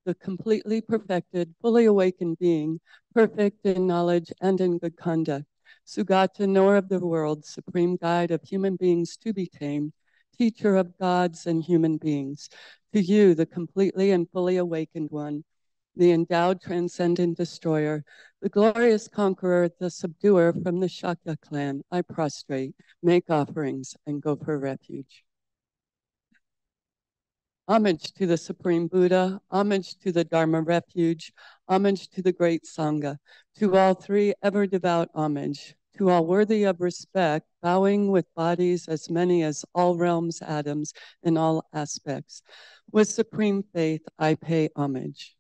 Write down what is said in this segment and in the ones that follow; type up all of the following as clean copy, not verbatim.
the completely perfected, fully awakened being, perfect in knowledge and in good conduct. Sugata, knower of the world, supreme guide of human beings to be tamed, teacher of gods and human beings. To you, the completely and fully awakened one, the endowed transcendent destroyer, the glorious conqueror, the subduer from the Shakya clan, I prostrate, make offerings, and go for refuge. Homage to the Supreme Buddha, homage to the Dharma refuge, homage to the great Sangha, to all three ever devout homage, to all worthy of respect, bowing with bodies as many as all realms, atoms, in all aspects. With supreme faith, I pay homage.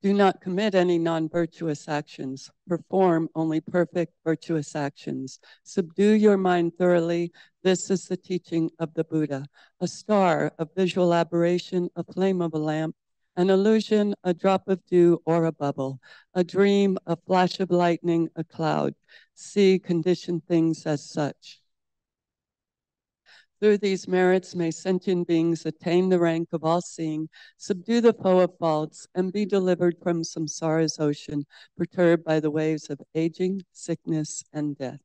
Do not commit any non-virtuous actions. Perform only perfect virtuous actions. Subdue your mind thoroughly. This is the teaching of the Buddha. A star, a visual aberration, a flame of a lamp, an illusion, a drop of dew or a bubble, a dream, a flash of lightning, a cloud. See conditioned things as such. Through these merits may sentient beings attain the rank of all-seeing, subdue the foe of faults, and be delivered from samsara's ocean, perturbed by the waves of aging, sickness, and death.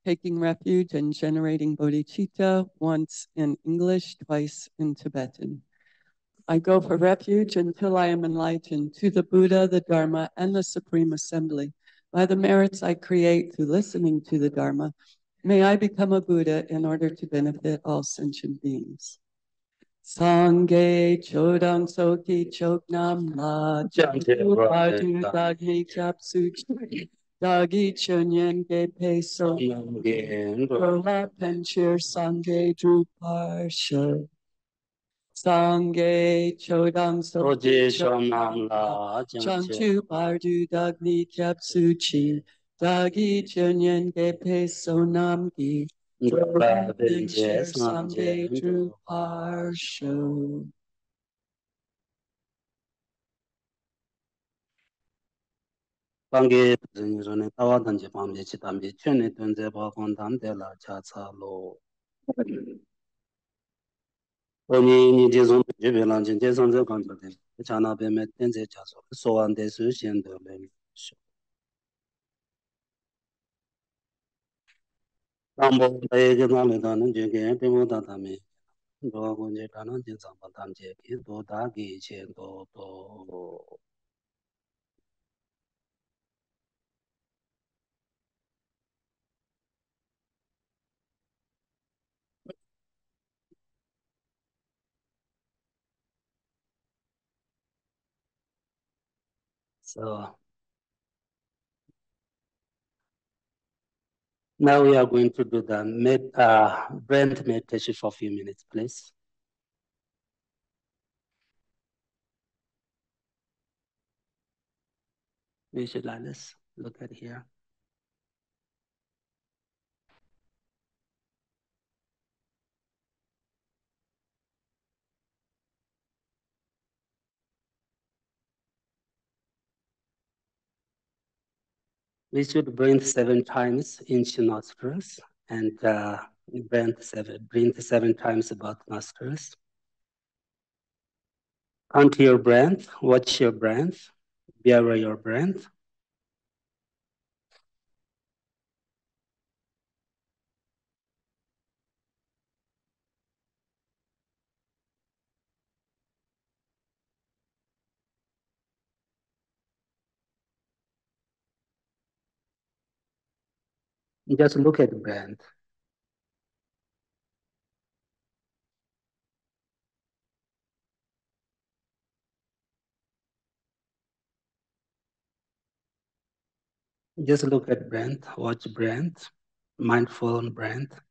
Taking refuge and generating bodhicitta, once in English, twice in Tibetan. I go for refuge until I am enlightened to the Buddha, the Dharma, and the Supreme Assembly. By the merits I create through listening to the Dharma, may I become a Buddha in order to benefit all sentient beings. Sangye chodang soki choknam la jantu padu dagi kyapsu dagi chunyen ge peso rola penchir sangye druparsha. Sangye chodang soki choknam la jantu padu dagi kyapsu dagi chunyen ge peso namgi. Sangye druparsha. Pange Zunirone Tawadanji Pamje Chitambi Chuni Tunze Bakondam de la Chatsalo. Oni ni Jizon Jubilanjin Jason Zelkanjin, Chana Bemet Tenze Chaso, so on the Sushin de Lem. Tambo Egan Jiggy, Pimodatami, Dogunje Tanan Jinsampatamje, Do Dagi Chendo. So now we are going to do the brain meditation for a few minutes, please. Visualize, look at here. We should breathe 7 times into nostrils and breathe 7 times about nostrils. Count your breath, watch your breath, be aware your breath. Just look at the breath. Just look at breath, watch breath, mindful on breath.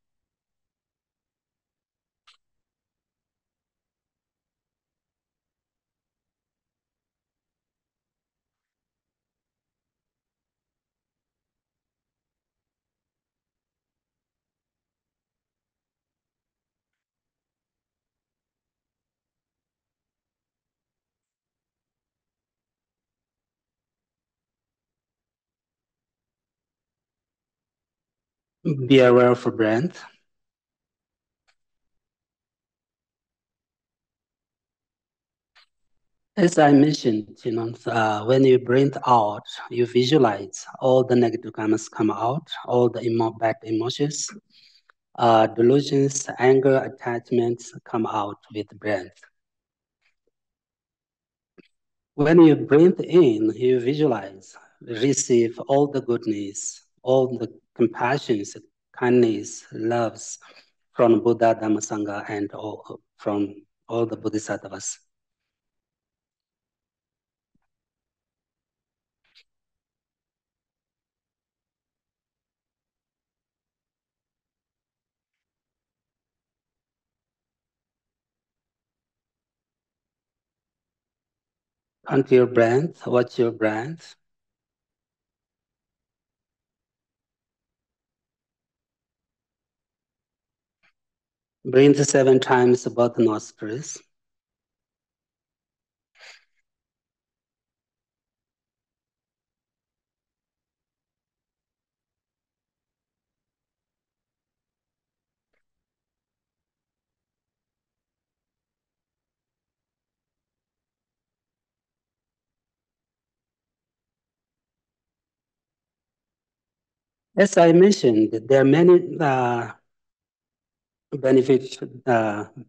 Be aware of breath. As I mentioned, when you breathe out, you visualize all the negative karmas come out, all the bad emotions, delusions, anger, attachments come out with breath. When you breathe in, you visualize, receive all the goodness, all the compassions, kindness, loves from Buddha, Dhamma, Sangha, and from all the Bodhisattvas. Onto your breath, watch your breath. Breathe 7 times both nostrils. As I mentioned, there are many benefits,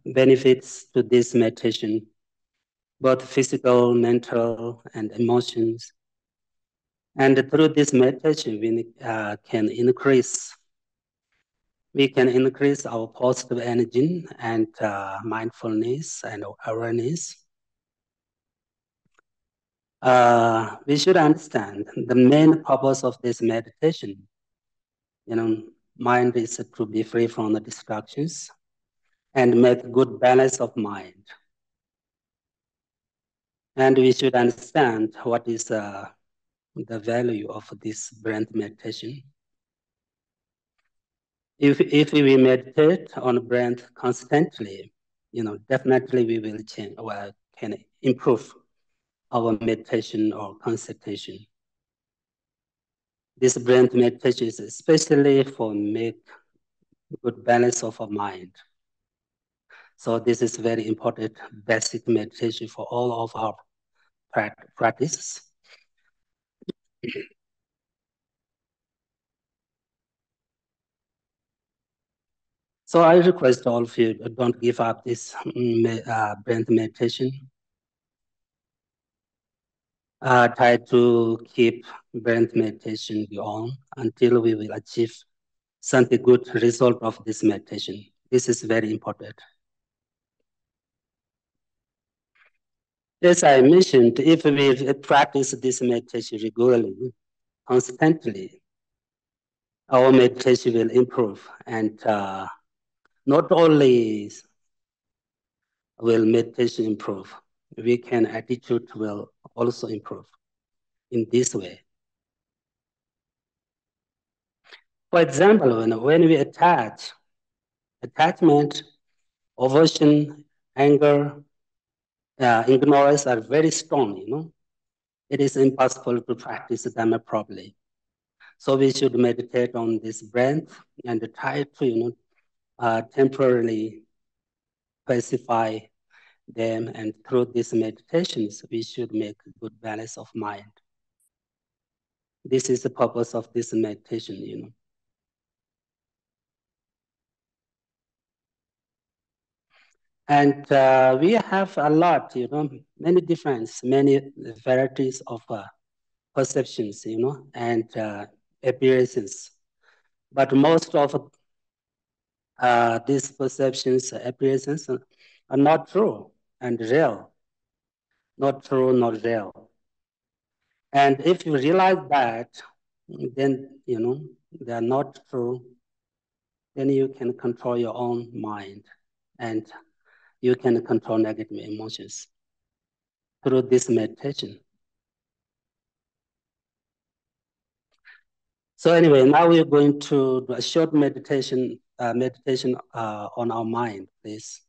benefits to this meditation, both physical, mental, and emotions. And through this meditation, we can increase our positive energy and mindfulness and awareness. We should understand the main purpose of this meditation. Mind is to be free from the distractions and make good balance of mind. And we should understand what is the value of this breath meditation. If we meditate on breath constantly, definitely we will change or can improve our meditation or concentration. This breath meditation is especially for make good balance of our mind. So this is very important basic meditation for all of our practices. So I request all of you, don't give up this breath meditation. Try to keep breath meditation on until we will achieve something good result of this meditation. This is very important. As I mentioned, if we practice this meditation regularly, constantly, our meditation will improve. And not only will meditation improve, attitude will also improve in this way. For example, when we attachment, aversion, anger, ignorance are very strong, It is impossible to practice Dhamma properly. So we should meditate on this breath and try to, temporarily pacify them. And through these meditations, we should make good balance of mind. This is the purpose of this meditation, And we have a lot, many varieties of perceptions, and appearances. But most of these perceptions, appearances are not true and real. Not true, not real. And if you realize that, then, they are not true, then you can control your own mind and you can control negative emotions through this meditation. So anyway, now we're going to do a short meditation on our mind, please.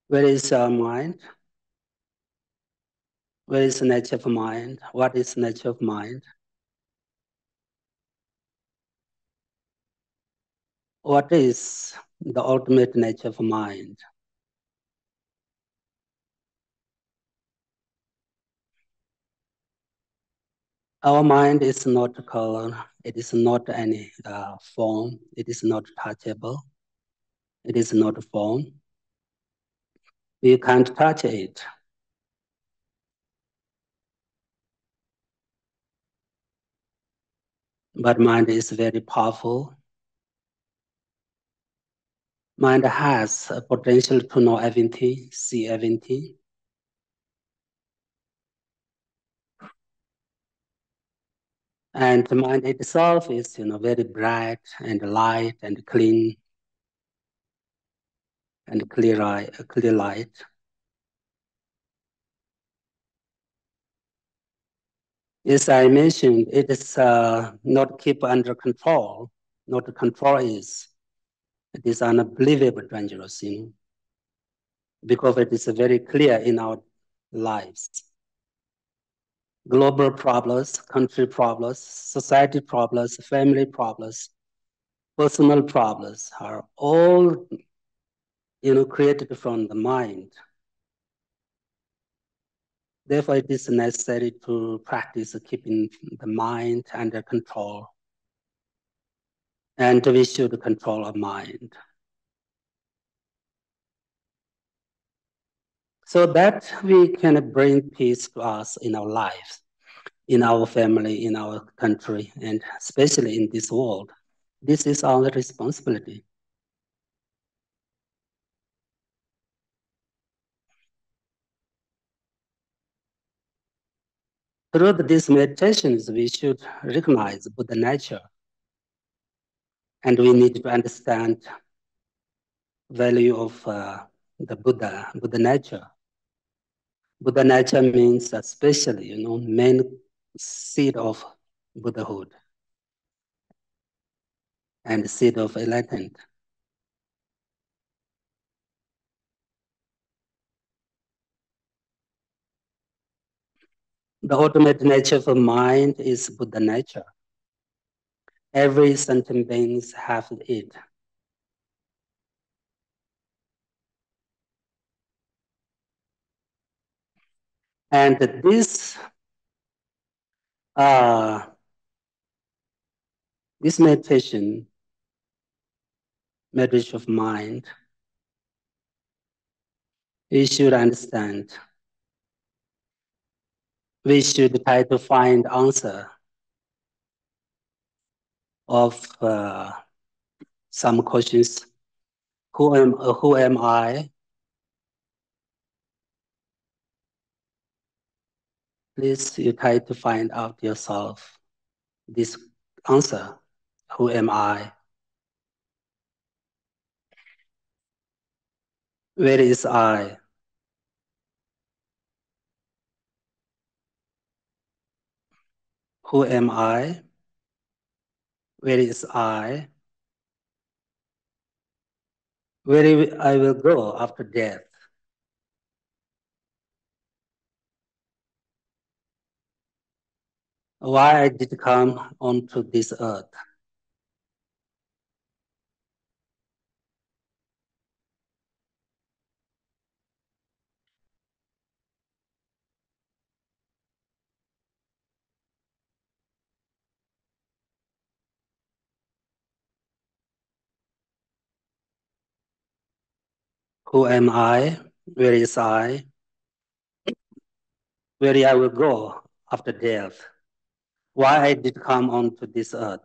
Where is our mind? Where is the nature of mind? What is the nature of mind? What is the ultimate nature of mind? Our mind is not color. It is not any form. It is not touchable. It is not a form. You can't touch it. But mind is very powerful. Mind has a potential to know everything, see everything. And the mind itself is, very bright and light and clean and clear light. As I mentioned, it is not keep under control. Not control is. It is unbelievable dangerous, because it is very clear in our lives. Global problems, country problems, society problems, family problems, personal problems are all, created from the mind. Therefore, it is necessary to practice keeping the mind under control. And we should control our mind. So that we can bring peace to us in our lives, in our family, in our country, and especially in this world. This is our responsibility. Through these meditations, we should recognize Buddha nature, and we need to understand value of the Buddha nature. Buddha nature means especially, main seed of Buddhahood and seed of enlightenment. The ultimate nature of mind is Buddha nature. Every sentient being has it. And this meditation of mind, we should understand. We should try to find answer of some questions. Who am I? Please, you try to find out yourself this answer. Who am I? Where is I? Who am I? Where is I? Where I will go after death? Why I did come onto this earth? Who am I? Where is I? Where I will go after death? Why I did come onto this earth?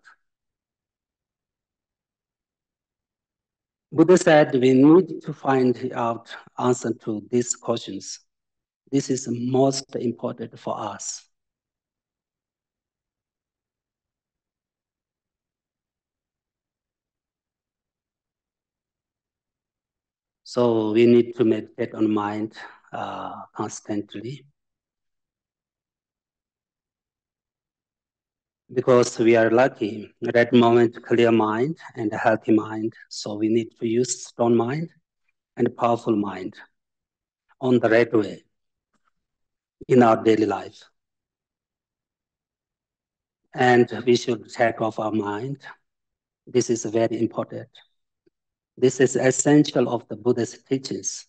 Buddha said we need to find out answer to these questions. This is most important for us. So we need to meditate on mind constantly, because we are lucky at that moment, clear mind and a healthy mind. So we need to use strong mind and powerful mind on the right way in our daily life. And we should check off our mind. This is very important. This is essential of the Buddha's teachings.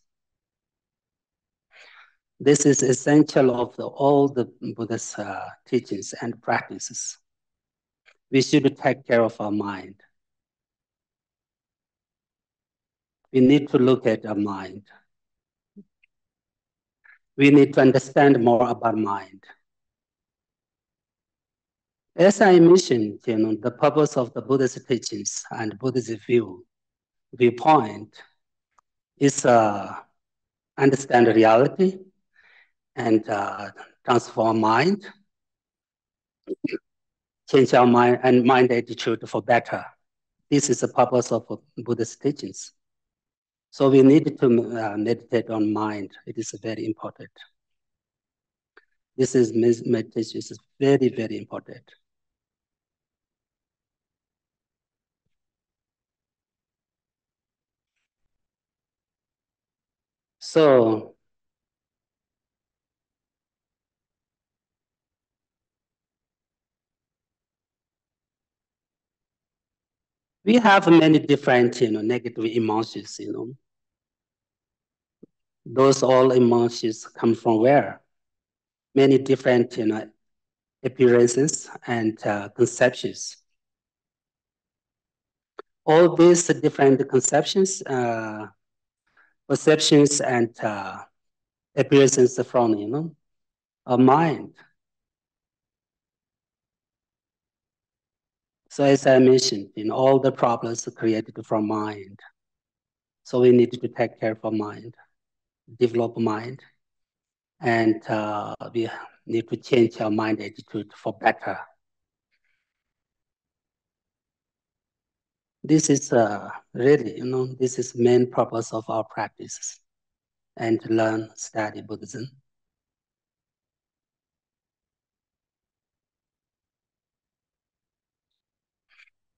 This is essential of all the Buddha's teachings and practices. We should take care of our mind. We need to look at our mind. We need to understand more about mind. As I mentioned, the purpose of the Buddhist teachings and Buddhist viewpoint is understand reality and transform mind, change our mind and mind attitude for better. This is the purpose of Buddhist teachings. So we need to meditate on mind. It is very important. This is meditation is very, very important. So we have many different, negative emotions, Those all emotions come from where? Many different, appearances and conceptions. All these different conceptions, perceptions, and appearances from, our mind. So as I mentioned, all the problems are created from mind. So we need to take care of mind, develop mind, and we need to change our mind attitude for better. This is really, this is main purpose of our practice and learn, study Buddhism.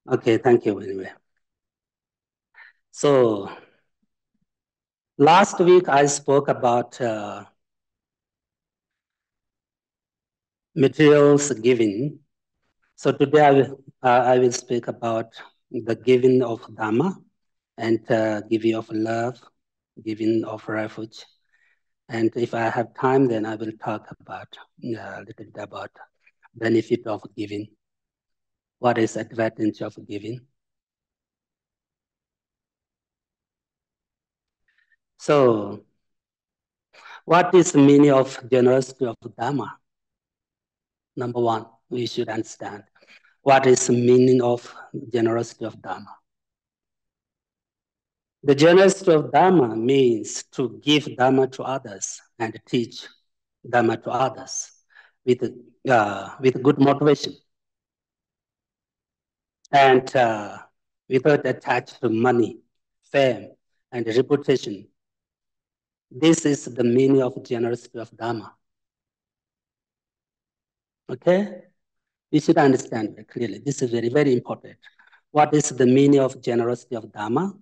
Okay, thank you anyway. So last week I spoke about materials giving. So today I will speak about the giving of Dhamma and giving of love, giving of refuge. And if I have time, then I will talk about a little bit about benefit of giving. What is advantage of giving? So, what is the meaning of generosity of Dhamma? Number one, we should understand what is the meaning of generosity of Dhamma. The generosity of Dhamma means to give Dhamma to others and teach Dhamma to others with good motivation and without attached to money, fame, and reputation. This is the meaning of generosity of Dhamma. Okay? We should understand it clearly. This is very, very important. What is the meaning of generosity of Dhamma?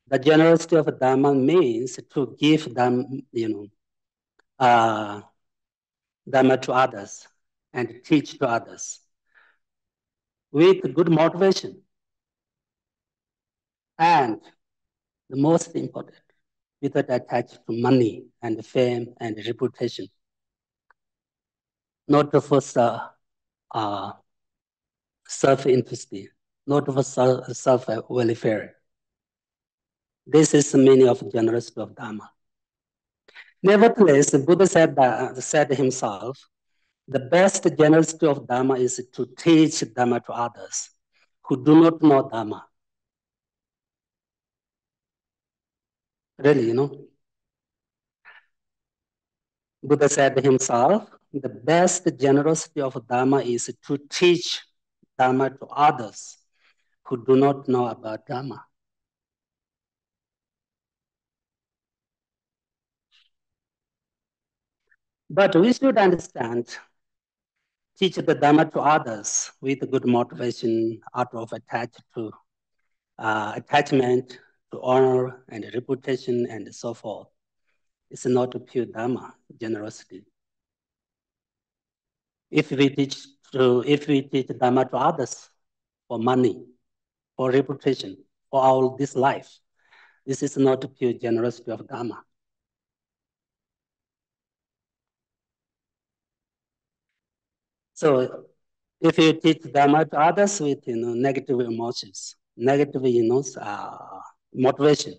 The generosity of Dhamma means to give them, Dhamma to others and teach to others with good motivation. And the most important, without attached to money and fame and reputation. Not for self-interest, not for self-welfare. This is the meaning of generosity of Dhamma. Nevertheless, the Buddha said himself, the best generosity of Dhamma is to teach Dhamma to others who do not know Dhamma. Really, Buddha said himself, the best generosity of Dhamma is to teach Dhamma to others who do not know about Dhamma. But we should understand, teach the Dhamma to others with good motivation out of attachment to honor and reputation and so forth. It's not a pure Dhamma, generosity. If we teach Dhamma to others for money, for reputation, for this life, this is not a pure generosity of Dhamma. So if you teach Dharma to others with negative emotions, negative motivation,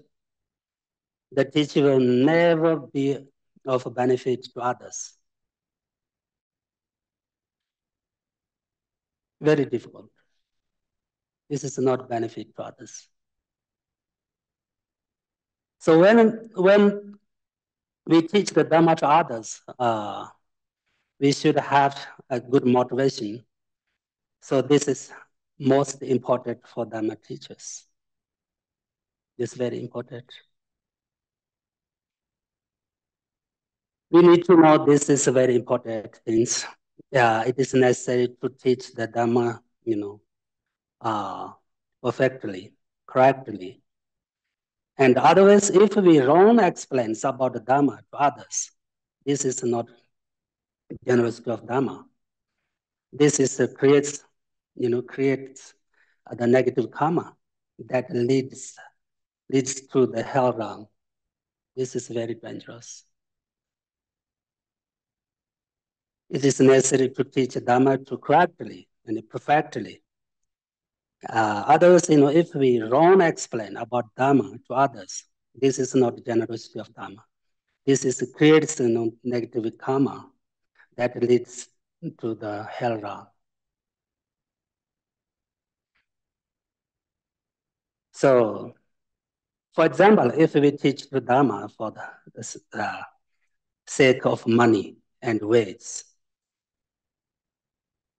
the teaching will never be of benefit to others. Very difficult. This is not benefit to others. So when we teach the Dharma to others, we should have a good motivation. So this is most important for Dharma teachers. This is very important. We need to know this is a very important things. It is necessary to teach the Dharma, perfectly, correctly. And otherwise, if we wrong explains about the Dharma to others, this is not generosity of Dharma. This is creates the negative karma that leads to the hell realm. This is very dangerous. It is necessary to teach Dharma to correctly and perfectly. Others, if we wrong explain about Dharma to others, this is not generosity of Dharma. This is creates negative karma that leads to the hell realm. So, for example, if we teach the Dharma for the sake of money and ways,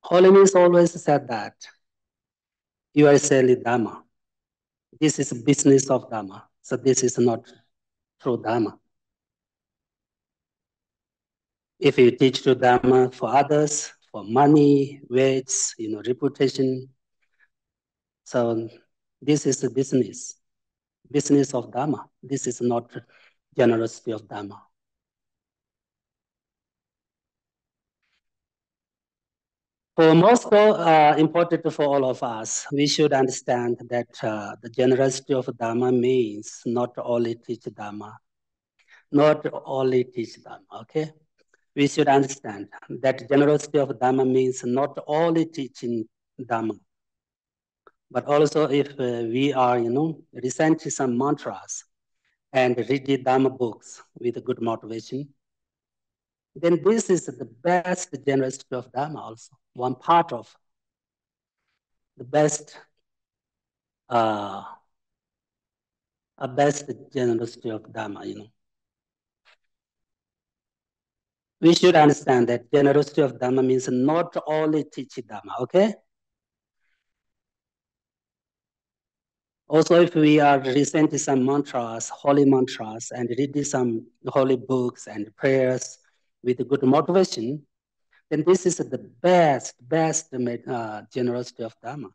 Holiness always said that you are selling Dharma. This is business of Dharma. So this is not true Dharma. If you teach true Dharma for others, for money, weights, reputation, so this is a business of Dharma. This is not generosity of Dharma. For most important for all of us, we should understand that the generosity of Dharma means not only teach Dharma, okay? We should understand that generosity of Dharma means not only teaching Dharma, but also if we are, reciting some mantras and read the Dharma books with good motivation, then this is the best generosity of Dharma also, one part of the best generosity of Dharma, We should understand that generosity of Dharma means not only teaching Dharma, okay? Also, if we are reciting some mantras, holy mantras, and reading some holy books and prayers with good motivation, then this is the best generosity of Dharma.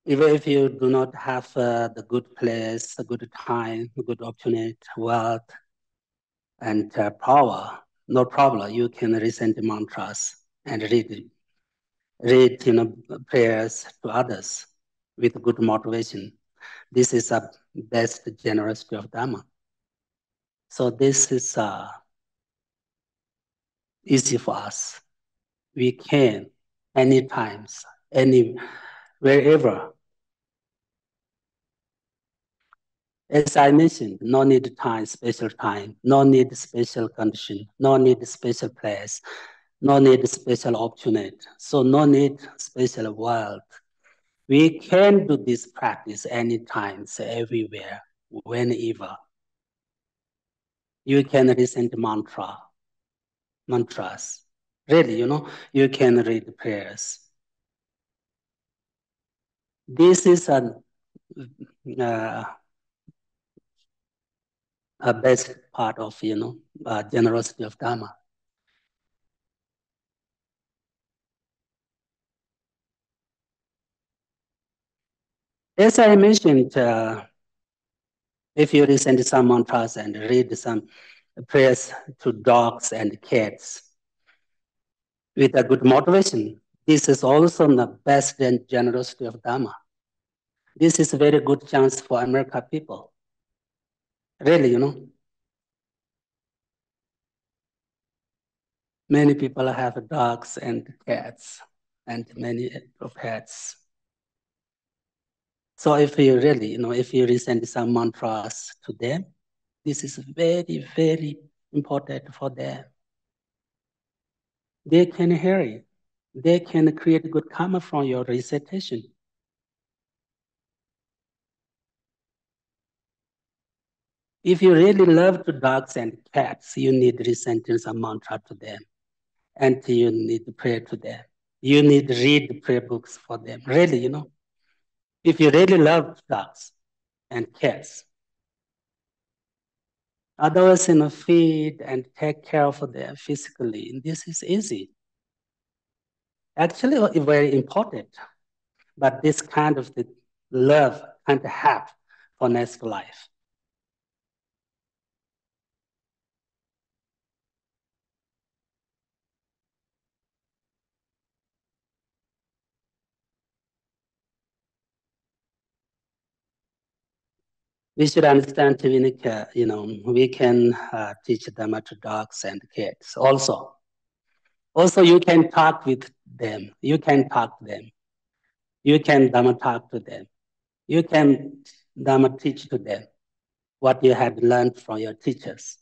Even if you do not have the good place, a good time, a good opportunity, wealth, and power, no problem. You can recite the mantras and read prayers to others with good motivation. This is a best generosity of Dharma. So this is easy for us. We can anytime, wherever. As I mentioned, no need time, special time, no need special condition, no need special place, no need special opportunity. So no need special world. We can do this practice anytime, everywhere, whenever. You can recite mantras. Really, you can read prayers. This is a best part of, generosity of Dharma. As I mentioned, if you listen to some mantras and read some prayers to dogs and cats with a good motivation, this is also the best generosity of Dharma. This is a very good chance for American people. Really, many people have dogs and cats and many pets. So if you really, if you listen some mantras to them, this is very, very important for them. They can hear it. They can create good karma from your recitation. If you really love the dogs and cats, you need to listen some mantra to them. And you need to pray to them. You need to read prayer books for them. Really, if you really love dogs and cats, otherwise, feed and take care of them physically. This is easy. Actually, very important. But this kind of the love can't have for next life. We should understand, we can teach them to dogs and cats also. Also, you can talk with them. You can talk to them. You can Dhamma talk to them. You can Dhamma teach to them what you have learned from your teachers.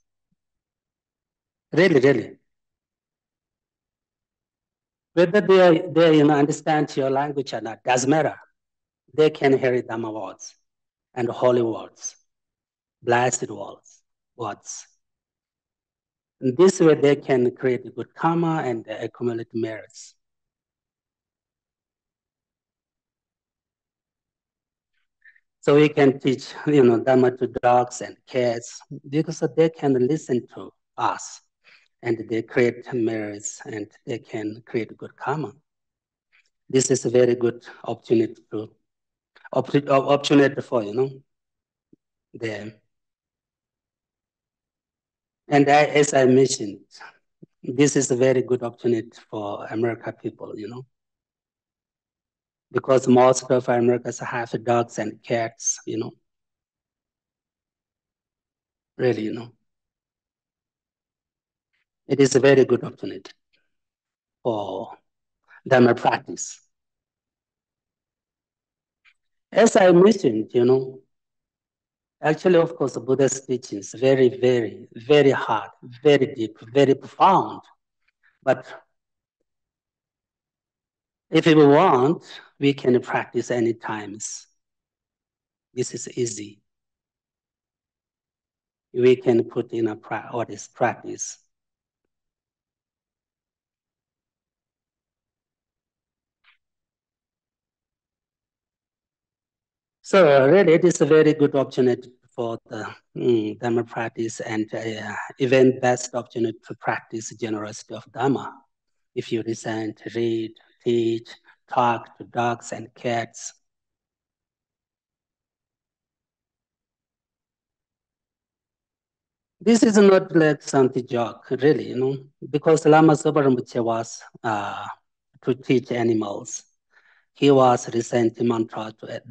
Really, really. Whether they understand your language or not, doesn't matter. They can hear Dhamma words and holy words, blessed words. In this way, they can create good karma and accumulate merits. So we can teach, Dhamma to dogs and cats because they can listen to us and they create merits and they can create good karma. This is a very good opportunity for, them. And as I mentioned, this is a very good opportunity for American people, because most of Americans have dogs and cats, really, It is a very good opportunity for Dharma practice. As I mentioned, actually, of course, Buddha's teachings very, very, very hard, very deep, very profound. But if we want, we can practice any times. This is easy. We can put in what is practice. So really, it is a very good opportunity for the Dhamma practice and even best opportunity to practice generosity of Dhamma. If you listen, read, teach, talk to dogs and cats. This is not like something joke, really, because Lama Sobarambuche was to teach animals. He was reciting mantra to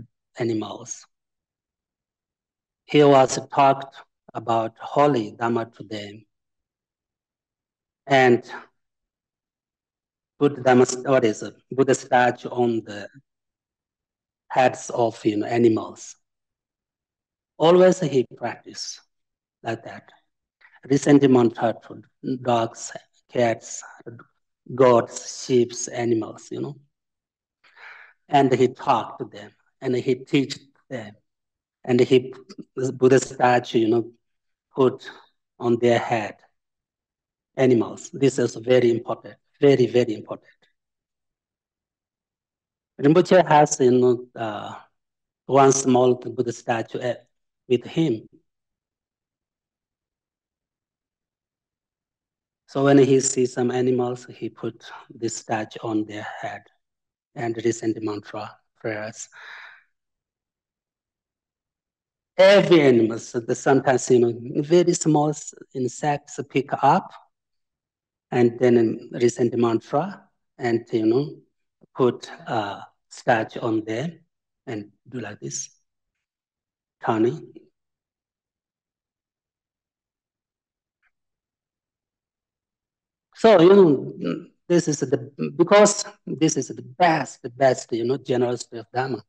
animals. He was talked about holy Dhamma to them. And put Buddha statue on the heads of animals. Always he practiced like that. Reciting mantra to dogs, cats, goats, sheep, animals, And he talked to them and he teach them. And he, Buddha statue, put on their head animals. This is very important, very, very important. Rinpoche has, one small Buddha statue with him. So when he sees some animals, he put this statue on their head and recite the mantra prayers. Every animal, so sometimes very small insects pick up and then recite the mantra and put a statue on them and do like this, turning. So, this is because this is the best, generosity of Dharma.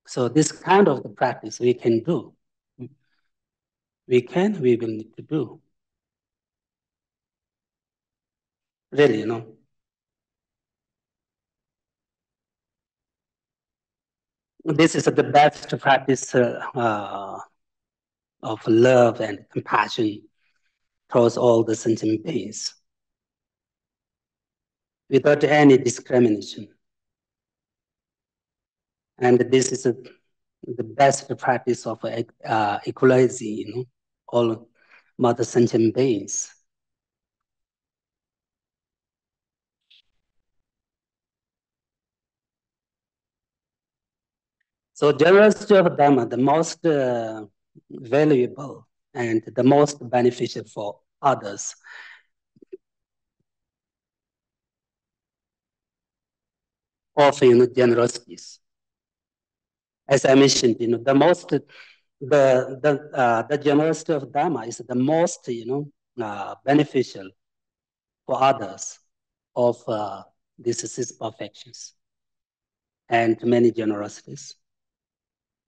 So this kind of the practice we can do. We will need to do. Really, This is the best practice of love and compassion towards all the sentient beings without any discrimination. And this is the best practice of equalizing, all mother sentient beings. So generosity of Dharma, the most valuable and the most beneficial for others. Of generosities. As I mentioned, the generosity of Dharma is the most beneficial for others of these six perfections and many generosities.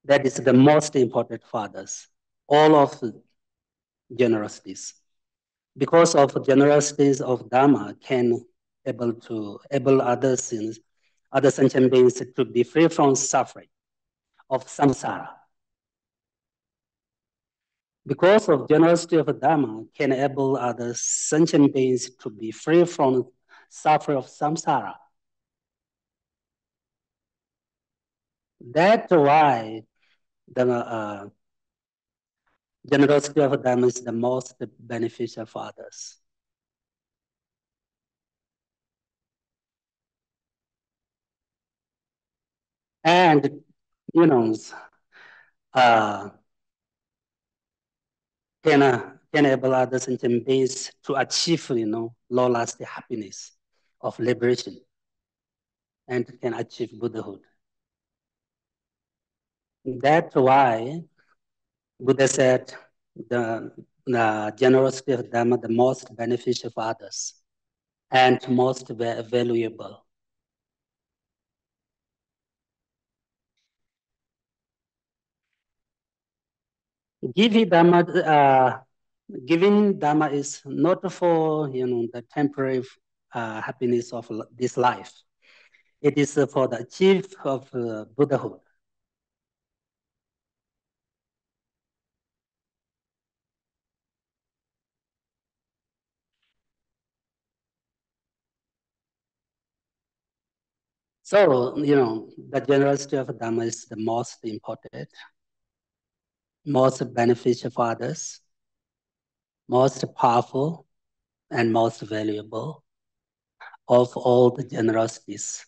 That is the most important for others. All of the generosities. Because of generosities of Dharma can able others, other sentient beings to be free from suffering of samsara. Because of generosity of Dharma can enable other sentient beings to be free from suffering of samsara. That's why the generosity of Dharma is the most beneficial for others. And, uh, can enable others sentient beings to achieve, long-lasting happiness of liberation and can achieve Buddhahood. That's why Buddha said the generosity of Dharma the most beneficial for others and most valuable. Giving Dharma is not for the temporary happiness of this life. It is for the achieve of Buddhahood. So, the generosity of Dharma is the most important, most beneficial for others, most powerful, and most valuable of all the generosities.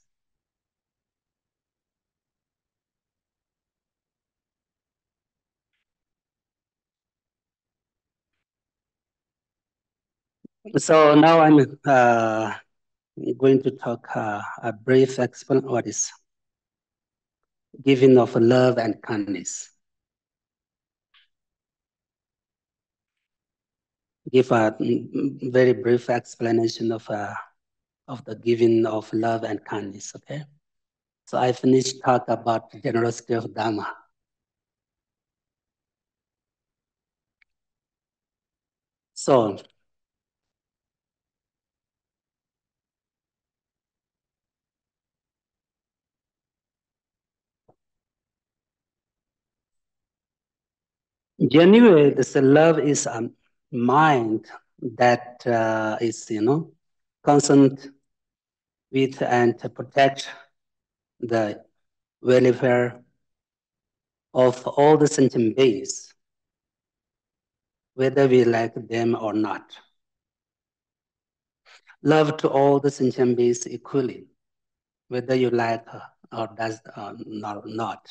So now I'm going to talk a brief explanation what is giving of love and kindness. Give a very brief explanation of the giving of love and kindness. Okay. So I finished talk about generosity of Dharma. So genuine, this love is a mind that is, concerned with and to protect the welfare of all the sentient beings, whether we like them or not. Love to all the sentient beings equally, whether you like or does not.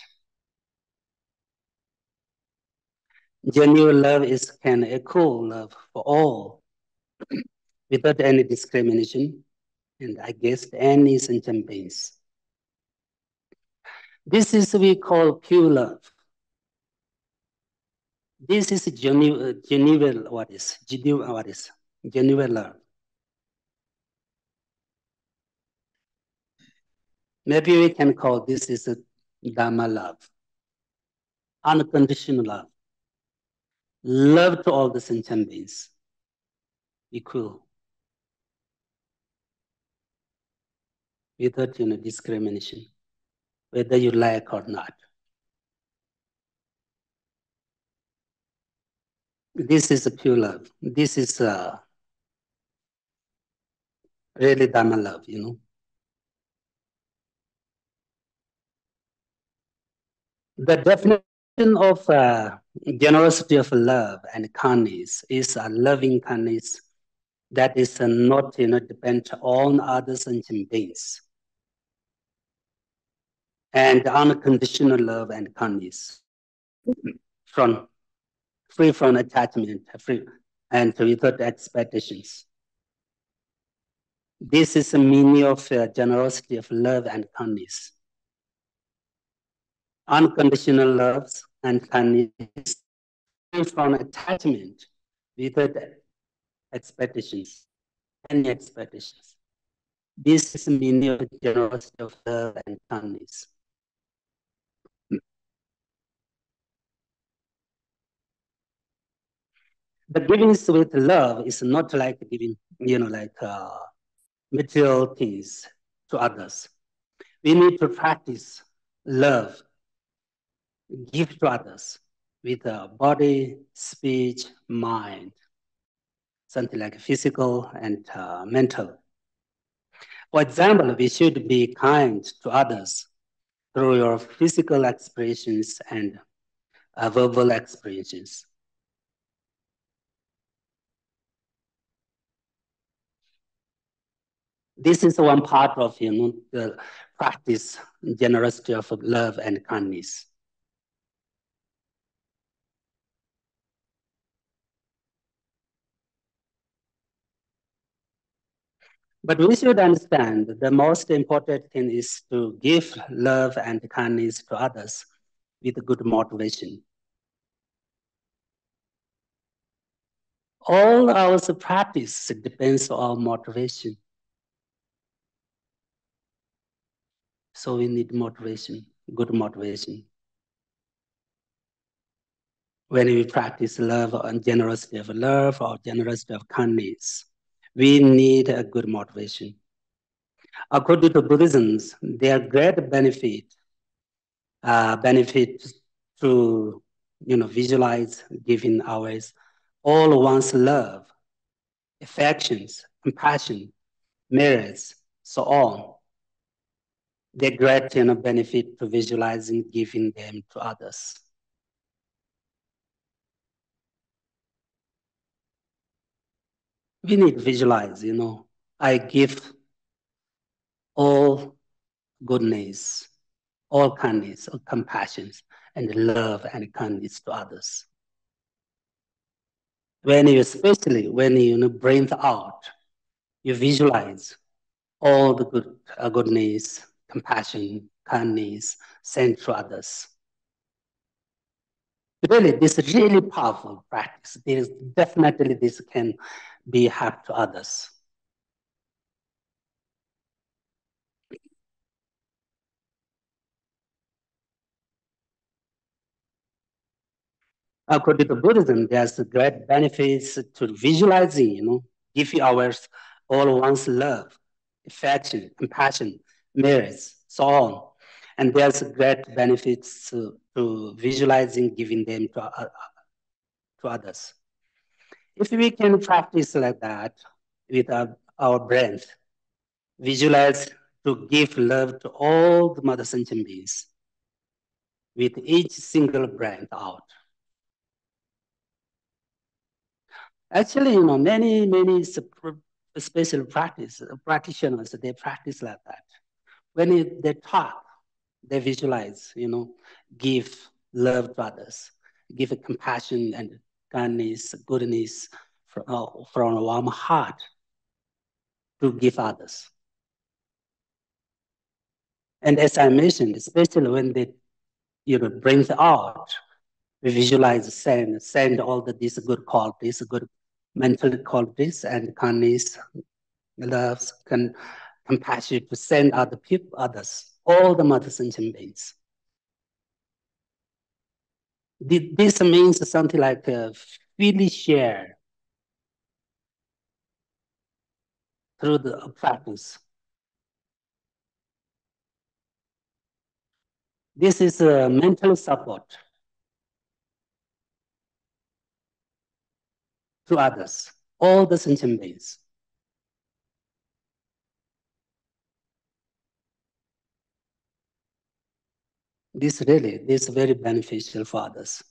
Genuine love can echo love for all without any discrimination and against any sentient beings. This is we call pure love. This is genuine, genuine love. Maybe we can call this is a Dharma love, unconditional love, love to all the sentient beings, equal, without discrimination, whether you like or not. This is a pure love. This is really Dharma love, The definition of generosity of love and kindness is a loving kindness that is not dependent on other sentient beings, and unconditional love and kindness, from free from attachment, free and without expectations. This is the meaning of generosity of love and kindness. Unconditional love and kindness, free from attachment, without expectations, any expectations. This is the meaning of generosity of love and kindness. The giving with love is not like giving, material things to others. We need to practice love, give to others with body, speech, mind, something like physical and mental. For example, we should be kind to others through your physical expressions and verbal expressions. This is one part of the practice generosity of love and kindness. But we should understand the most important thing is to give love and kindness to others with good motivation. All our practice depends on motivation. So we need motivation, good motivation. When we practice love and generosity of love or generosity of kindness, we need a good motivation. According to Buddhism, there are great benefits to visualize giving ours all one's love, affections, compassion, merits, so on. They're great benefit to visualizing giving them to others. We need to visualize, I give all goodness, all kindness, all compassion, and love and kindness to others. Especially when you breathe out, you visualize all the goodness, compassion, kindness sent to others. Really, this is really powerful practice. Definitely this can be help to others. According to Buddhism, there's great benefits to visualizing, giving ours all one's love, affection, compassion, merits, so on. And there's great benefits to visualizing giving them to others. If we can practice like that with our breath, visualize to give love to all the mother sentient beings with each single breath out. Actually, many special practitioners, they practice like that. When they talk, they visualize, give love to others, give compassion and kindness, goodness from a warm heart to give others. And as I mentioned, especially when they, bring out, We visualize send all these good qualities, good mental qualities, and kindness, love, compassion to send other people, others, all the mother sentient beings. This means something like freely share through the practice. This is mental support to others, all the sentient beings. This is very beneficial for others.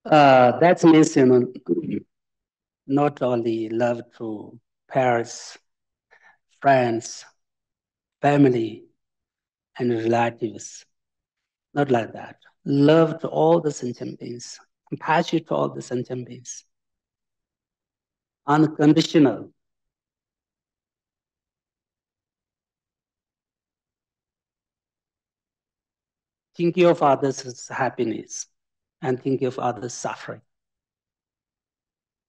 That means, not only love to parents, friends, family, and relatives, not like that. Love to all the sentient beings, compassion to all the sentient beings, unconditional. Thinking of others' happiness and thinking of others' suffering,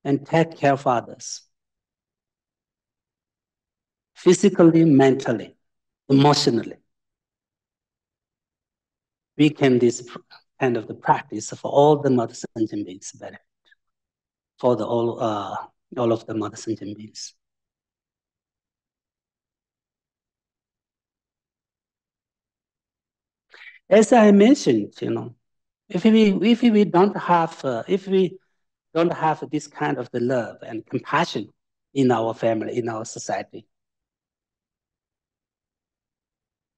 and take care of others, physically, mentally, emotionally. We can this kind of the practice for all the mother sentient beings benefit, for the all of the mother sentient beings. As I mentioned, if we don't have this kind of the love and compassion in our family, in our society,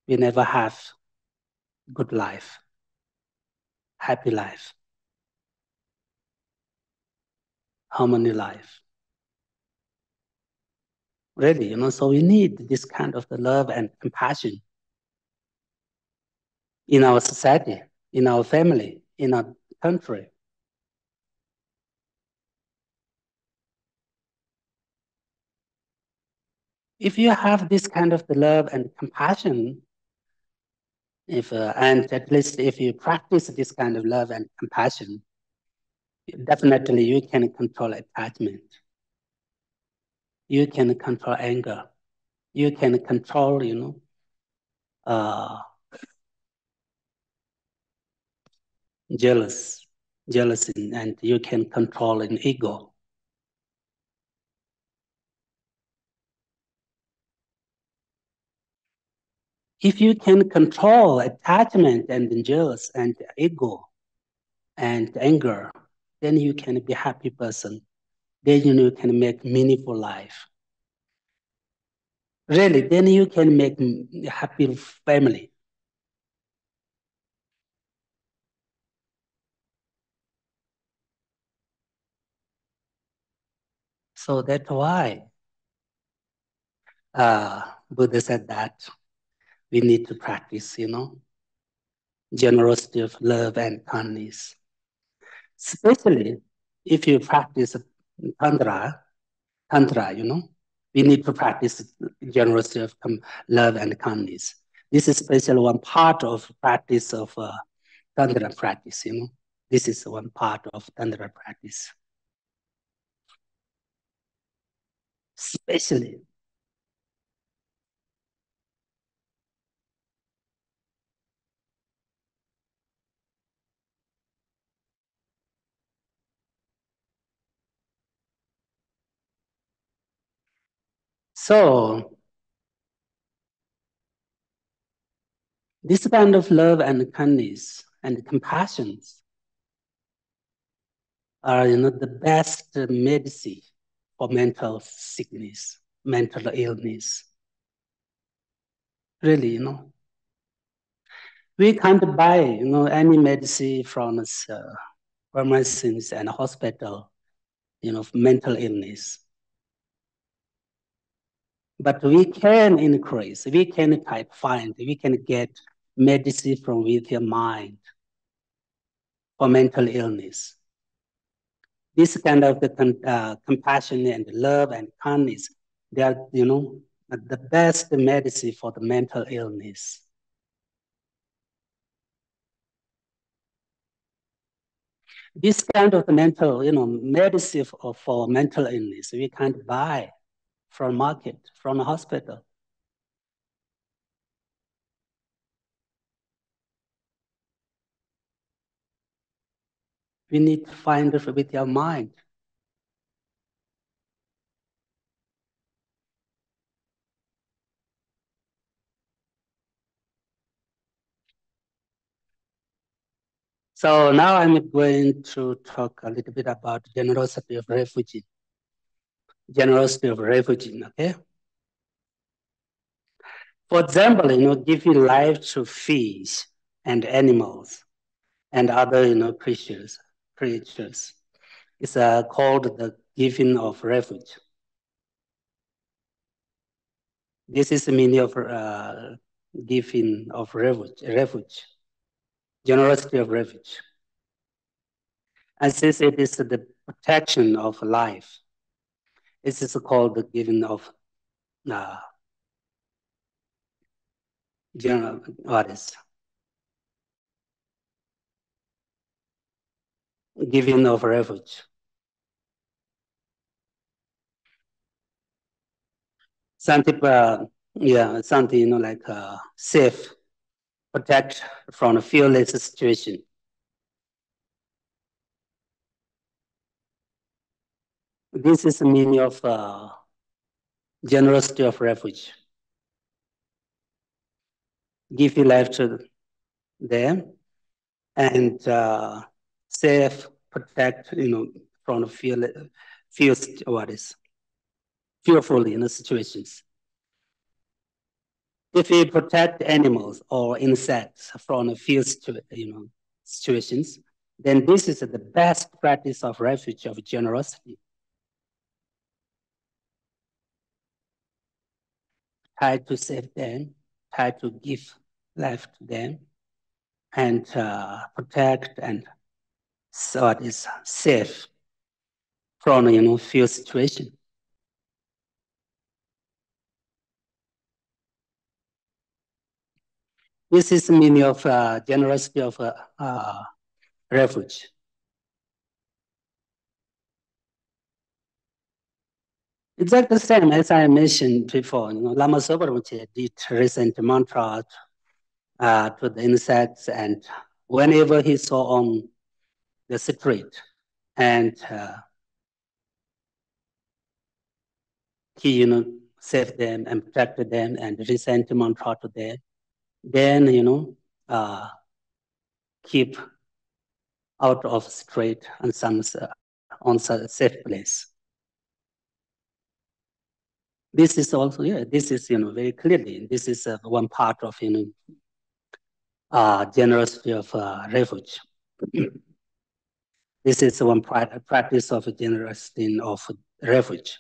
we never have good life, happy life, harmony life. Really, so we need this kind of the love and compassion in our society, in our family, in our country. If you have this kind of the love and compassion, and at least if you practice this kind of love and compassion, definitely you can control attachment. You can control anger. You can control, jealousy, and you can control an ego. If you can control attachment and jealous and ego and anger, then you can be a happy person. Then you can make meaningful life. Really, then you can make a happy family. So that's why Buddha said that we need to practice, generosity of love and kindness. Especially if you practice Tantra, we need to practice generosity of love and kindness. This is especially one part of practice of Tantra practice, This is one part of Tantra practice. Especially. So, this kind of love and kindness and compassion are, the best medicine for mental sickness, mental illness. Really, we can't buy, any medicine from pharmacies and hospital, mental illness. But we can increase, we can we can get medicine from with your mind for mental illness. This kind of compassion and love and kindness, they are, the best medicine for the mental illness. This kind of mental, medicine for mental illness, we can't buy from market, from a hospital. We need to find it with your mind. So now I'm going to talk a little bit about generosity of refugee. Generosity of refugee, okay? For example, giving life to fish and animals and other, creatures. It's called the giving of refuge. This is the meaning of giving of refuge, generosity of refuge. And since it is the protection of life, this is called the giving of giving of refuge. Something, something, like safe, protect from a fearless situation. This is the meaning of generosity of refuge. Give your life to them and safe, protect, from fearful, situations. If we protect animals or insects from fear, situations, then this is the best practice of refuge of generosity. Try to save them, try to give life to them, and protect and so it is safe from fear situation. This is the meaning of generosity of refuge. Exactly the same as I mentioned before. Lama Sobaramche did recent mantra to the insects, and whenever he saw on the street, and he saved them and protected them and recent mantra to them. Then keep out of street and some on safe place. This is also, this is, very clearly, this is one part of, generosity of refuge. This is one practice of generosity of refuge.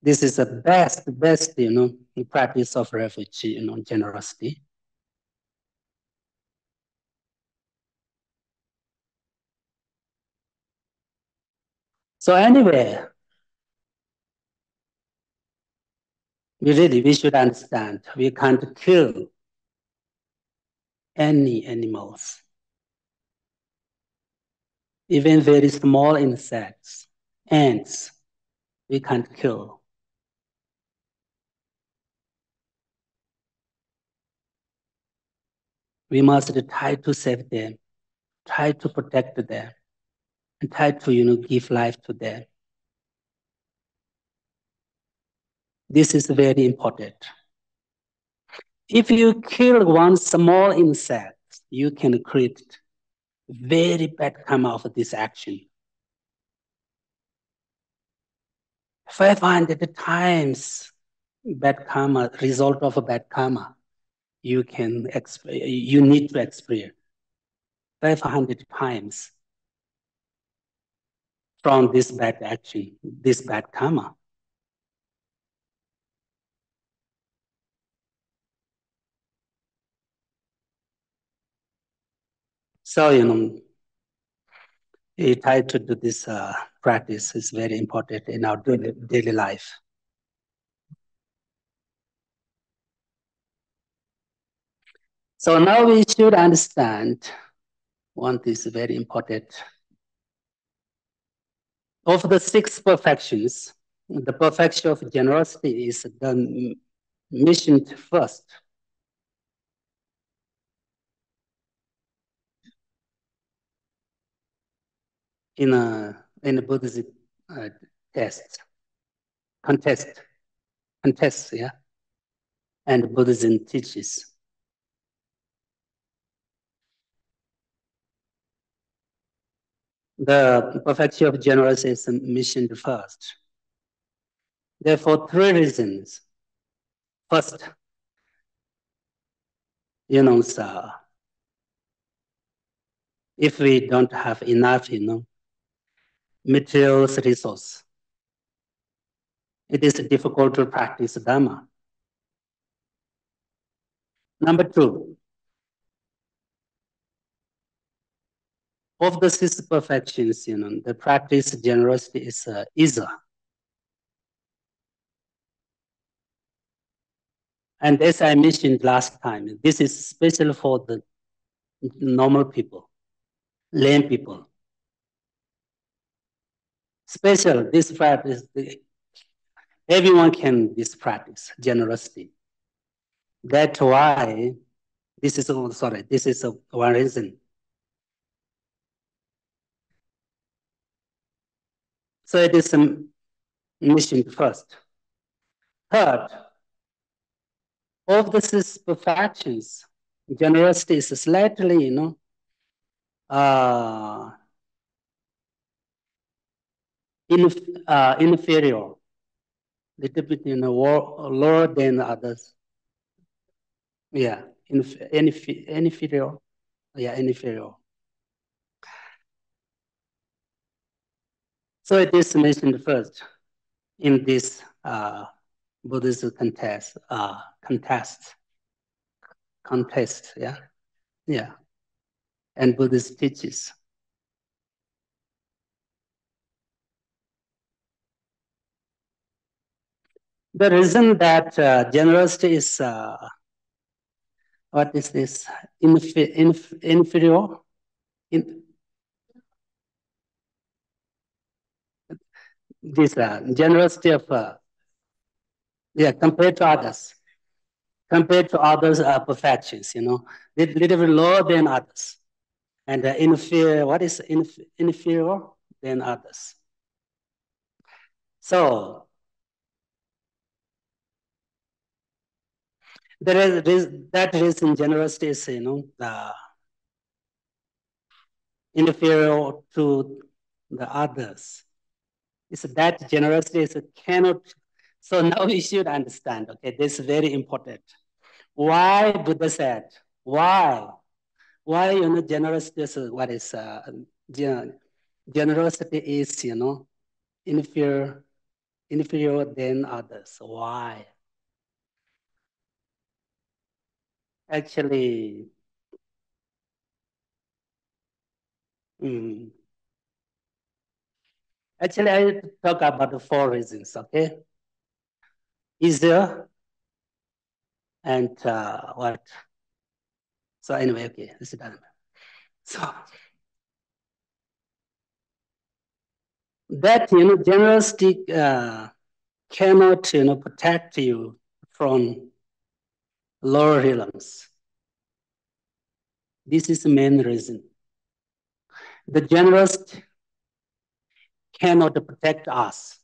This is the best, practice of refuge, generosity. So anyway, we should understand we can't kill any animals, even very small insects, ants, we can't kill. We must try to save them, try to protect them, and try to give life to them. This is very important. If you kill one small insect, you can create very bad karma of this action. 500 times bad karma, result of a bad karma, you need to experience 500 times from this bad action, this bad karma. So, we try to do this practice. Is very important in our daily life. So now we should understand one thing is very important. Of the 6 perfections, the perfection of generosity is the mission first. In a Buddhist contest, yeah, and Buddhism teaches. The perfection of generosity is mission first. Therefore, 3 reasons. First, if we don't have enough, material resource, it is difficult to practice Dharma. Number 2, of the 6 perfections, the practice generosity is easier. And as I mentioned last time, this is special for the normal people, lame people. Special, this practice, everyone can this practice, generosity. That's why this is one reason. So it is a mission first. Third, of the 6 perfections, generosity is slightly, inferior, little bit, lower than others. Yeah, inferior. Yeah, inferior. So it is mentioned first in this Buddhist contest, yeah, and Buddhist teaches. The reason that generosity is what is this inferior? This generosity of compared to others, perfections, little bit lower than others, and inferior. What is inferior than others? So that reason generosity is inferior to the others. It's that generosity is cannot. So now we should understand. Okay, this is very important. Why Buddha said why generosity is what is generosity is inferior than others. Why? Actually, actually, I talk about the 4 reasons. Okay, easier and what? So anyway, okay, this is done. So that generosity cannot protect you from lower realms. This is the main reason. The generosity cannot protect us,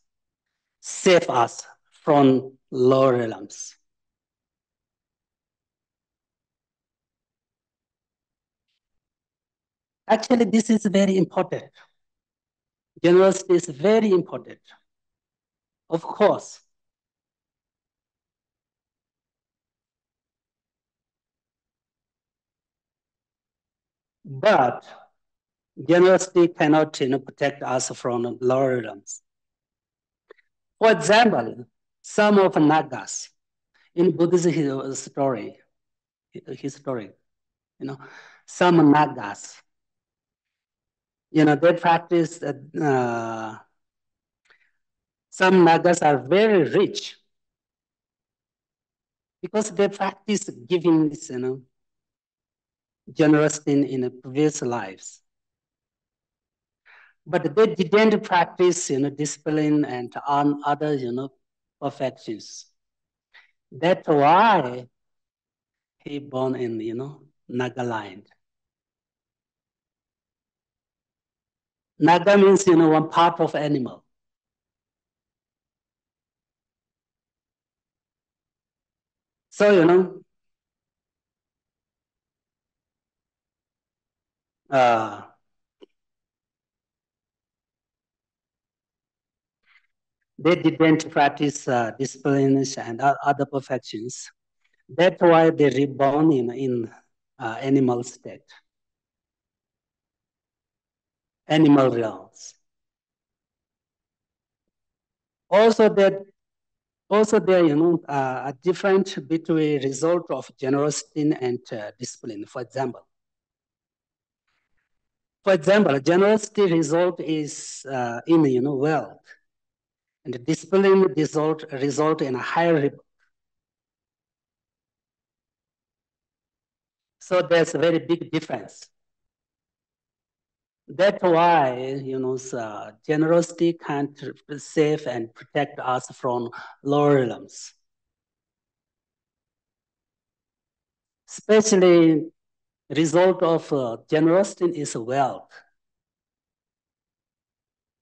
save us from lower realms. Actually, this is very important. Generosity is very important. Of course. But generosity cannot protect us from lower realms. For example, some of Nagas in Buddhist history, some Nagas, They practice, some Nagas are very rich because they practice giving this, generosity in previous lives. But they didn't practice, discipline and on other, perfections. That's why he born in, Nagaland. Naga means, one part of animal. So, uh, they didn't practice disciplines and other perfections. That's why they reborn in animal state, animal realms. Also, that also there, a difference between result of generosity and discipline. For example, generosity result is in wealth, and discipline result in a higher rebirth. So there's a very big difference. That's why, generosity can't save and protect us from lower realms. Especially result of generosity is wealth.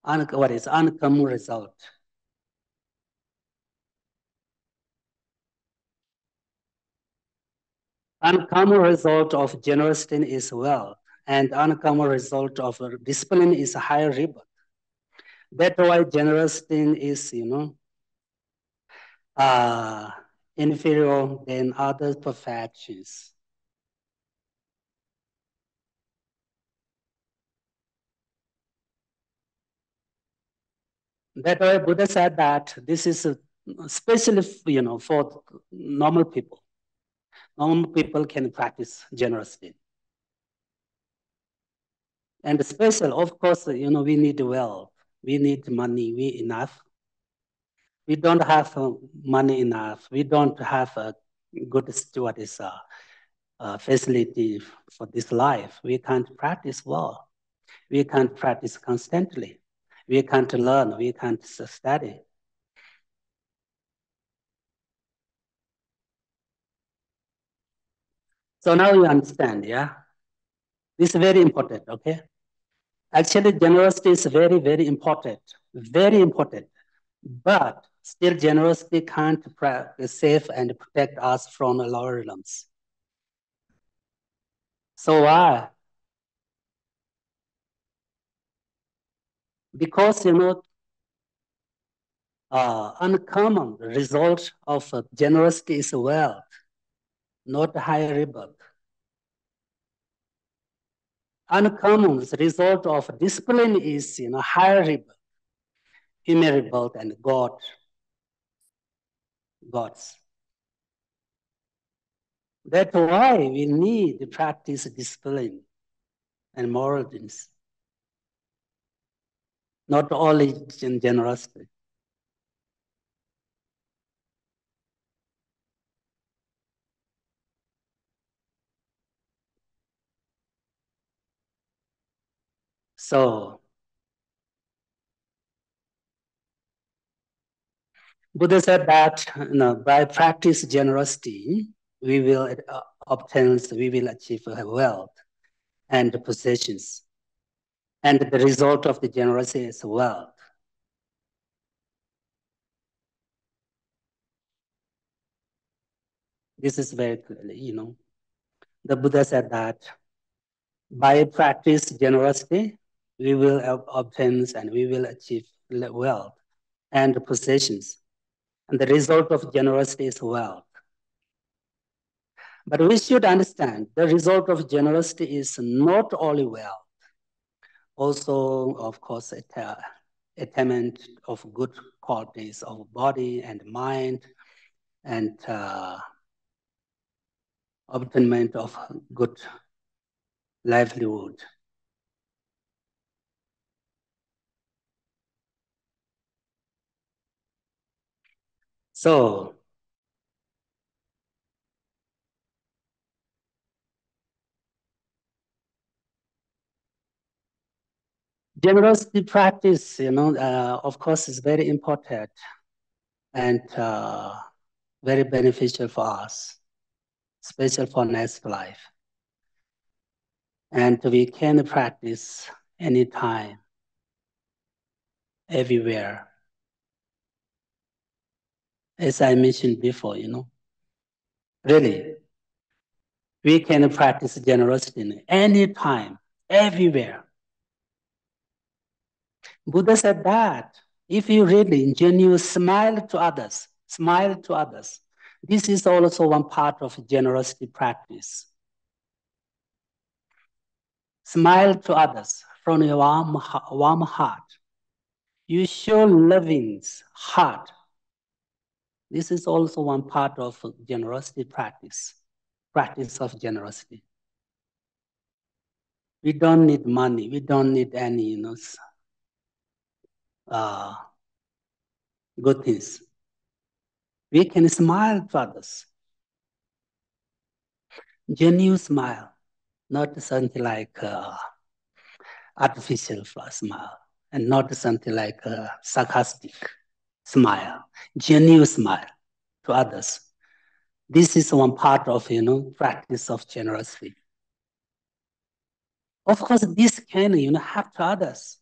What is uncommon result? Uncommon result of generosity is wealth, and uncommon result of discipline is higher rebirth. That's why generosity is, uh, inferior than other perfections. That's why Buddha said that this is especially, for normal people. Normal people can practice generosity. And special, of course, we need wealth. We need money, enough. We don't have money enough. We don't have a good facility for this life. We can't practice well. We can't practice constantly. We can't learn. We can't study. So now you understand, yeah? This is very important, okay? Actually, generosity is very, very important. Very important. But still, generosity can't save and protect us from lower realms. So why? Because, uncommon result of generosity is wealth, not higher rebirth. Uncommon result of discipline is, higher rebirth, human rebirth, and gods. That's why we need to practice discipline and morals, not only in generosity. So Buddha said that by practice generosity, we will we will achieve wealth and possessions. And the result of the generosity is wealth. This is very clearly, the Buddha said that by practice generosity, we will obtain and we will achieve wealth and possessions. And the result of generosity is wealth. But we should understand the result of generosity is not only wealth, also, of course, attainment of good qualities of body and mind, and obtainment of good livelihood. So, generosity practice, of course, is very important and very beneficial for us, especially for next life. And we can practice anytime, everywhere. As I mentioned before, really, we can practice generosity anytime, everywhere. Buddha said that if you really genuinely smile to others, this is also one part of generosity practice. Smile to others from your warm heart. You show loving heart. This is also one part of generosity practice of generosity. We don't need money. We don't need any, good things. We can smile to others. Genuine smile, not something like artificial smile, and not something like sarcastic smile. Genuine smile to others. This is one part of, practice of generosity. Of course, this can, help to others.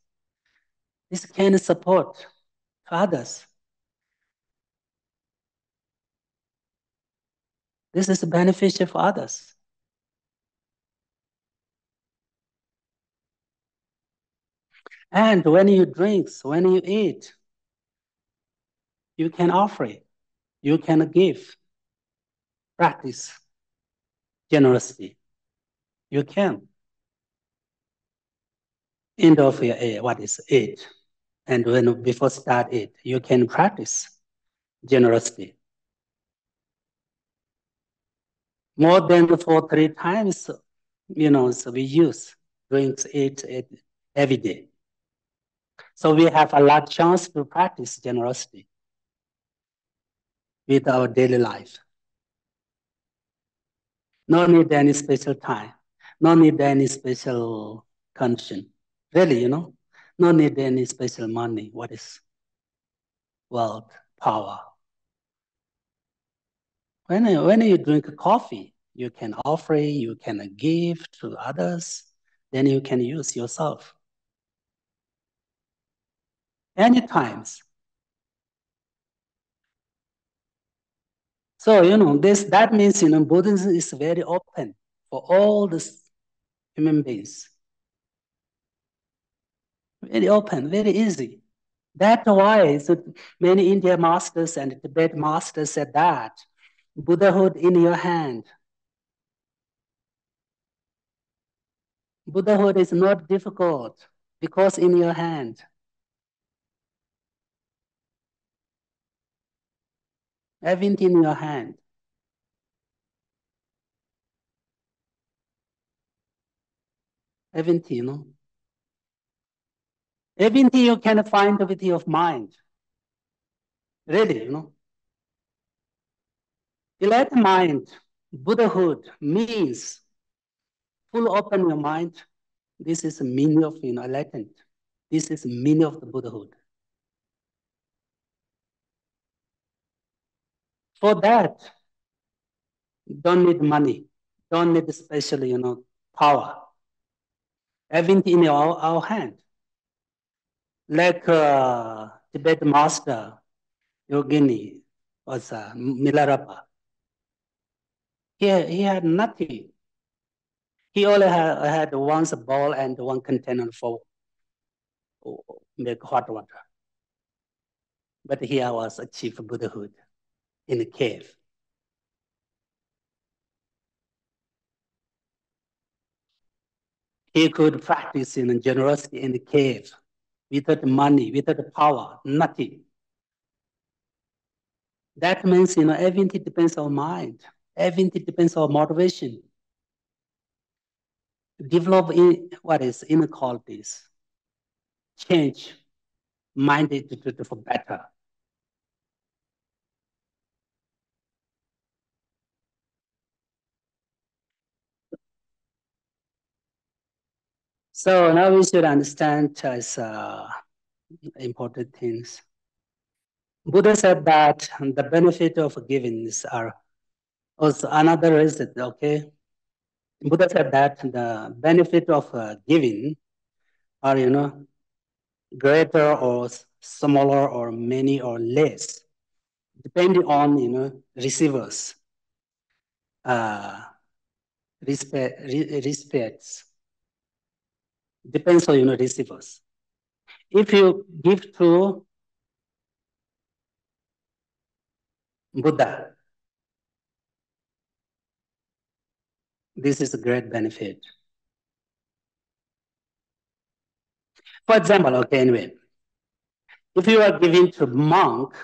This can support to others. This is beneficial for others. And when you drink, when you eat, you can offer it. You can give. Practice generosity. You can. End of your what is it? And before start it, you can practice generosity. More than 3 times, so we use drinks, eat every day. So we have a lot chance to practice generosity with our daily life. No need any special time. No need any special condition. Really, no need any special money. What is wealth, power? When you drink coffee, you can offer, you can give to others, then you can use yourself. Anytimes. So, that means, Buddhism is very open for all the human beings. Very open, very easy. That's why many Indian masters and Tibet masters said that Buddhahood in your hand. Buddhahood is not difficult because in your hand. Everything in your hand. Everything, Everything you can find with your mind. Really, Enlightened mind, Buddhahood means full open your mind. This is the meaning of enlightenment. This is the meaning of the Buddhahood. For that, don't need money, don't need special, power. Everything in our hand. Like Tibetan master, Yogini, was Milarepa. He had nothing. He only had one bowl and one container for make hot water. But here was achieved Buddhahood in a cave. He could practice generosity in the cave without money, without power, nothing. That means, everything depends on mind. Everything depends on motivation. Develop inequalities. Change minded for better. So now we should understand as important things. Buddha said that the benefit of giving are also another reason, okay? Buddha said that the benefit of giving are, greater or smaller or many or less, depending on, receivers, respects, depends on, receivers. If you give to Buddha, this is a great benefit. For example, okay, anyway, if you are giving to monk,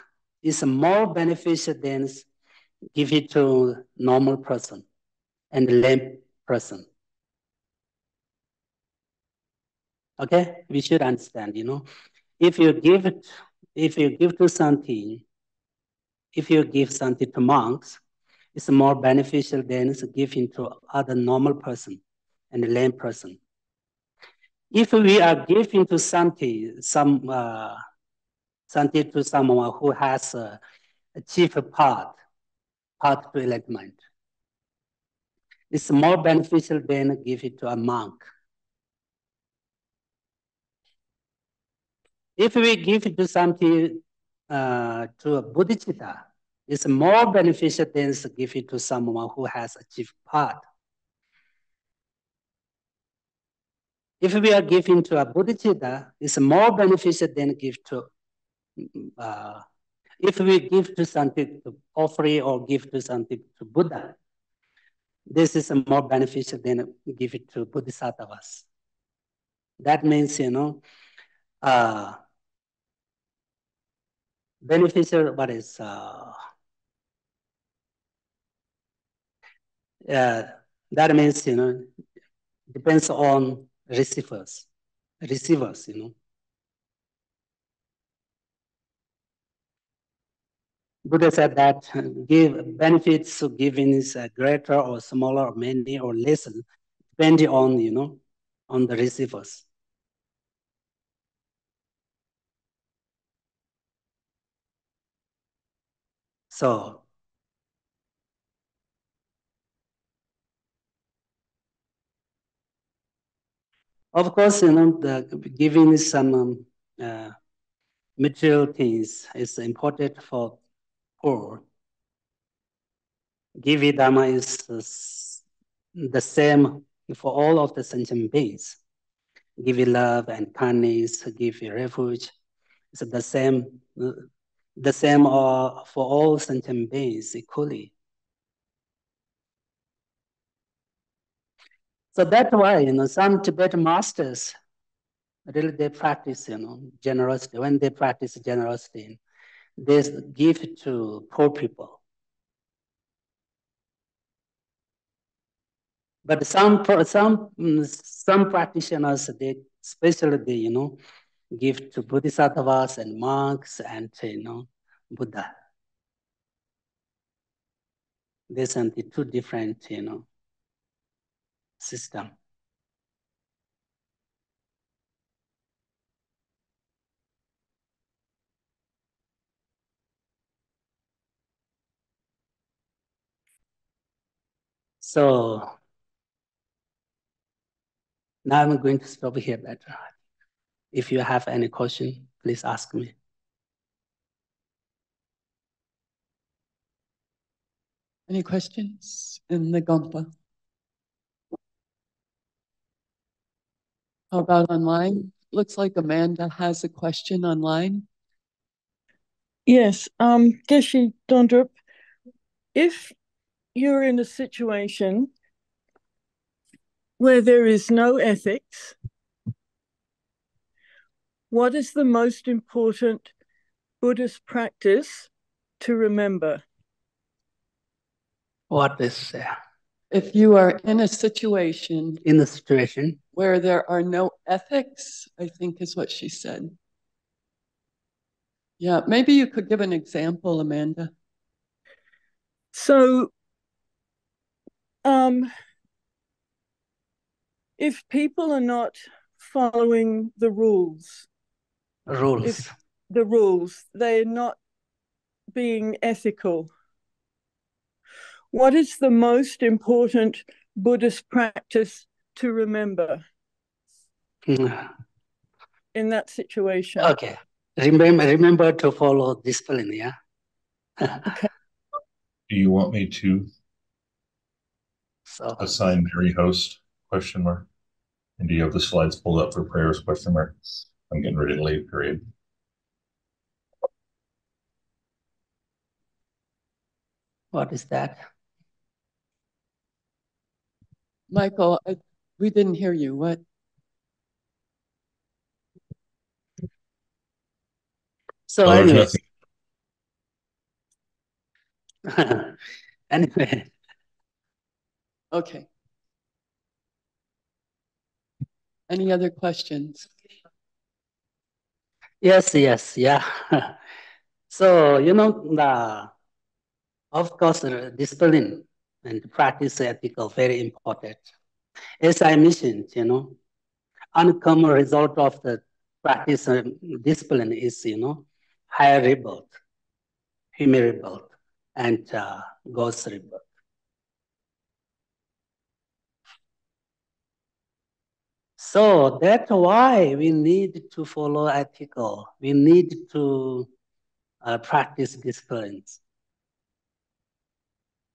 it's more beneficial than give it to normal person and lay person. Okay, we should understand, if you give to something, if you give something to monks, it's more beneficial than giving to other normal person and lay person. If we are giving to something to someone who has a chief path to enlightenment, it's more beneficial than give it to a monk. If we give it to something to a Bodhicitta, it's more beneficial than give it to someone who has achieved path. If we are giving to a Bodhicitta, it's more beneficial than give to, if we give to something to offering or give to something to Buddha, this is more beneficial than give it to Bodhisattvas. That means, beneficial, what is, that means, depends on receivers, Buddha said that give benefits of giving is greater or smaller or many or less, depending on, on the receivers. So, of course, the giving some material things is important for poor. Give Dharma is the same for all of the sentient beings. Give love and kindness, give refuge. It's the same for all sentient beings equally. So that's why, some Tibetan masters really they practice, generosity. When they practice generosity, they give to poor people. But some practitioners, especially give to bodhisattvas and monks and Buddha. These are the two different system. So now I'm going to stop here. But if you have any question, please ask me. Any questions in the Gompa? How about online? Looks like Amanda has a question online. Yes, Geshe, Dhondup, if you're in a situation where there is no ethics, what is the most important Buddhist practice to remember? What is If you are in a situation where there are no ethics, I think is what she said. Yeah, maybe you could give an example, Amanda. So, if people are not following the rules. Rules. The rules, they're not being ethical. What is the most important Buddhist practice to remember in that situation? Okay. Remember to follow discipline, yeah? Okay. Do you want me to So assign Mary host, question mark? And do you have the slides pulled up for prayers, question mark? I'm getting ready to leave, period. what is that? Michael, we didn't hear you. What? So Oh, there's anyways, nothing. anyway, Okay. Any other questions? yes, yeah. So, of course, discipline and practice ethical, very important. As I mentioned, uncommon result of the practice discipline is, higher rebirth, human rebirth, and ghost rebirth. So that's why we need to follow ethical. We need to practice disciplines.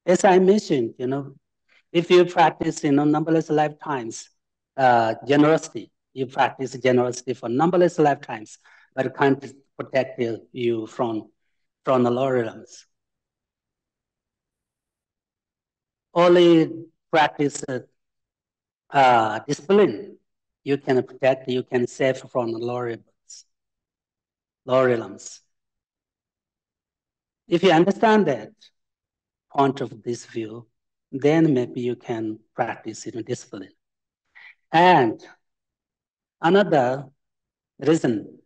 As I mentioned, if you practice, numberless lifetimes, generosity, you practice generosity for numberless lifetimes, but it can't protect you from the lower realms. Only practice discipline, you can protect, you can save from the lower realms. If you understand that point of this view, then maybe you can practice discipline. And another reason,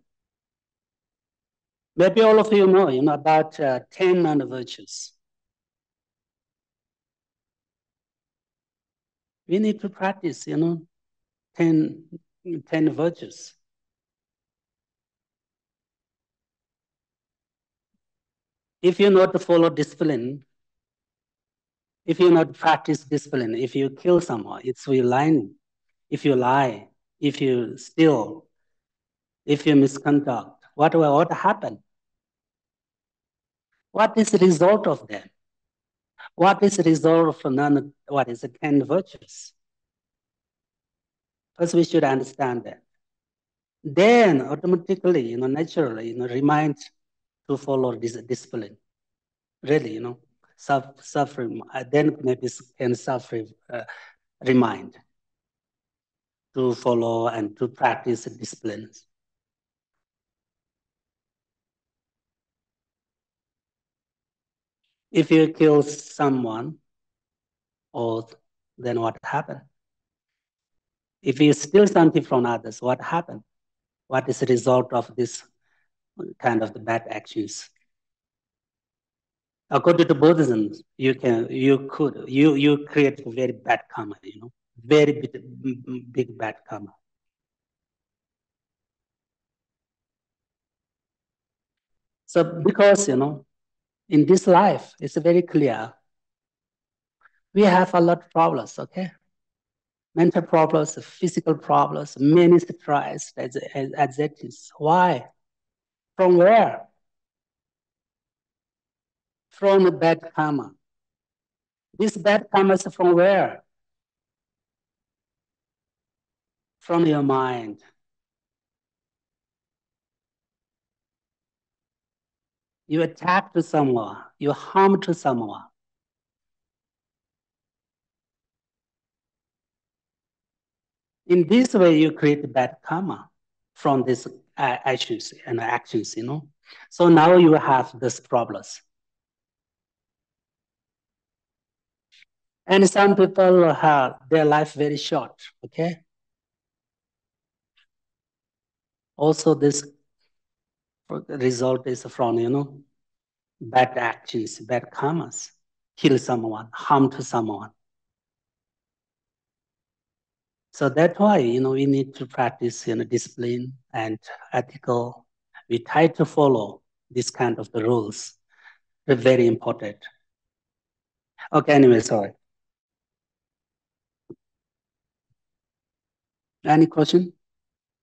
maybe all of you know, about 10 non-virtues. We need to practice, 10 virtues. If you not follow discipline, if you not practice discipline, if you kill someone, it's lying. If you lie, if you steal, if you misconduct, what happen? What is the result of them? What is the result of what is the 10 virtues? First, we should understand that. Then automatically, naturally, remind to follow this discipline. Really, suffering, then maybe can suffer, remind to follow and to practice disciplines. If you kill someone, then what happened? If you steal something from others, what happened? What is the result of this kind of the bad actions? According to Buddhism, you create very bad karma, very big bad karma. So because, in this life, it's very clear, we have a lot of problems, okay? Mental problems, physical problems, many stress, anxieties. Why? From where? From the bad karma. This bad karma is from where? From your mind. You attack to someone, you harm to someone. In this way, you create bad karma from these actions and actions, So now you have these problems. And some people have their life very short, okay? Also, this result is from, bad actions, bad karmas, kill someone, harm to someone. So that's why, we need to practice, discipline and ethical. We try to follow this kind of the rules. They're very important. Okay, anyway, sorry. Any question?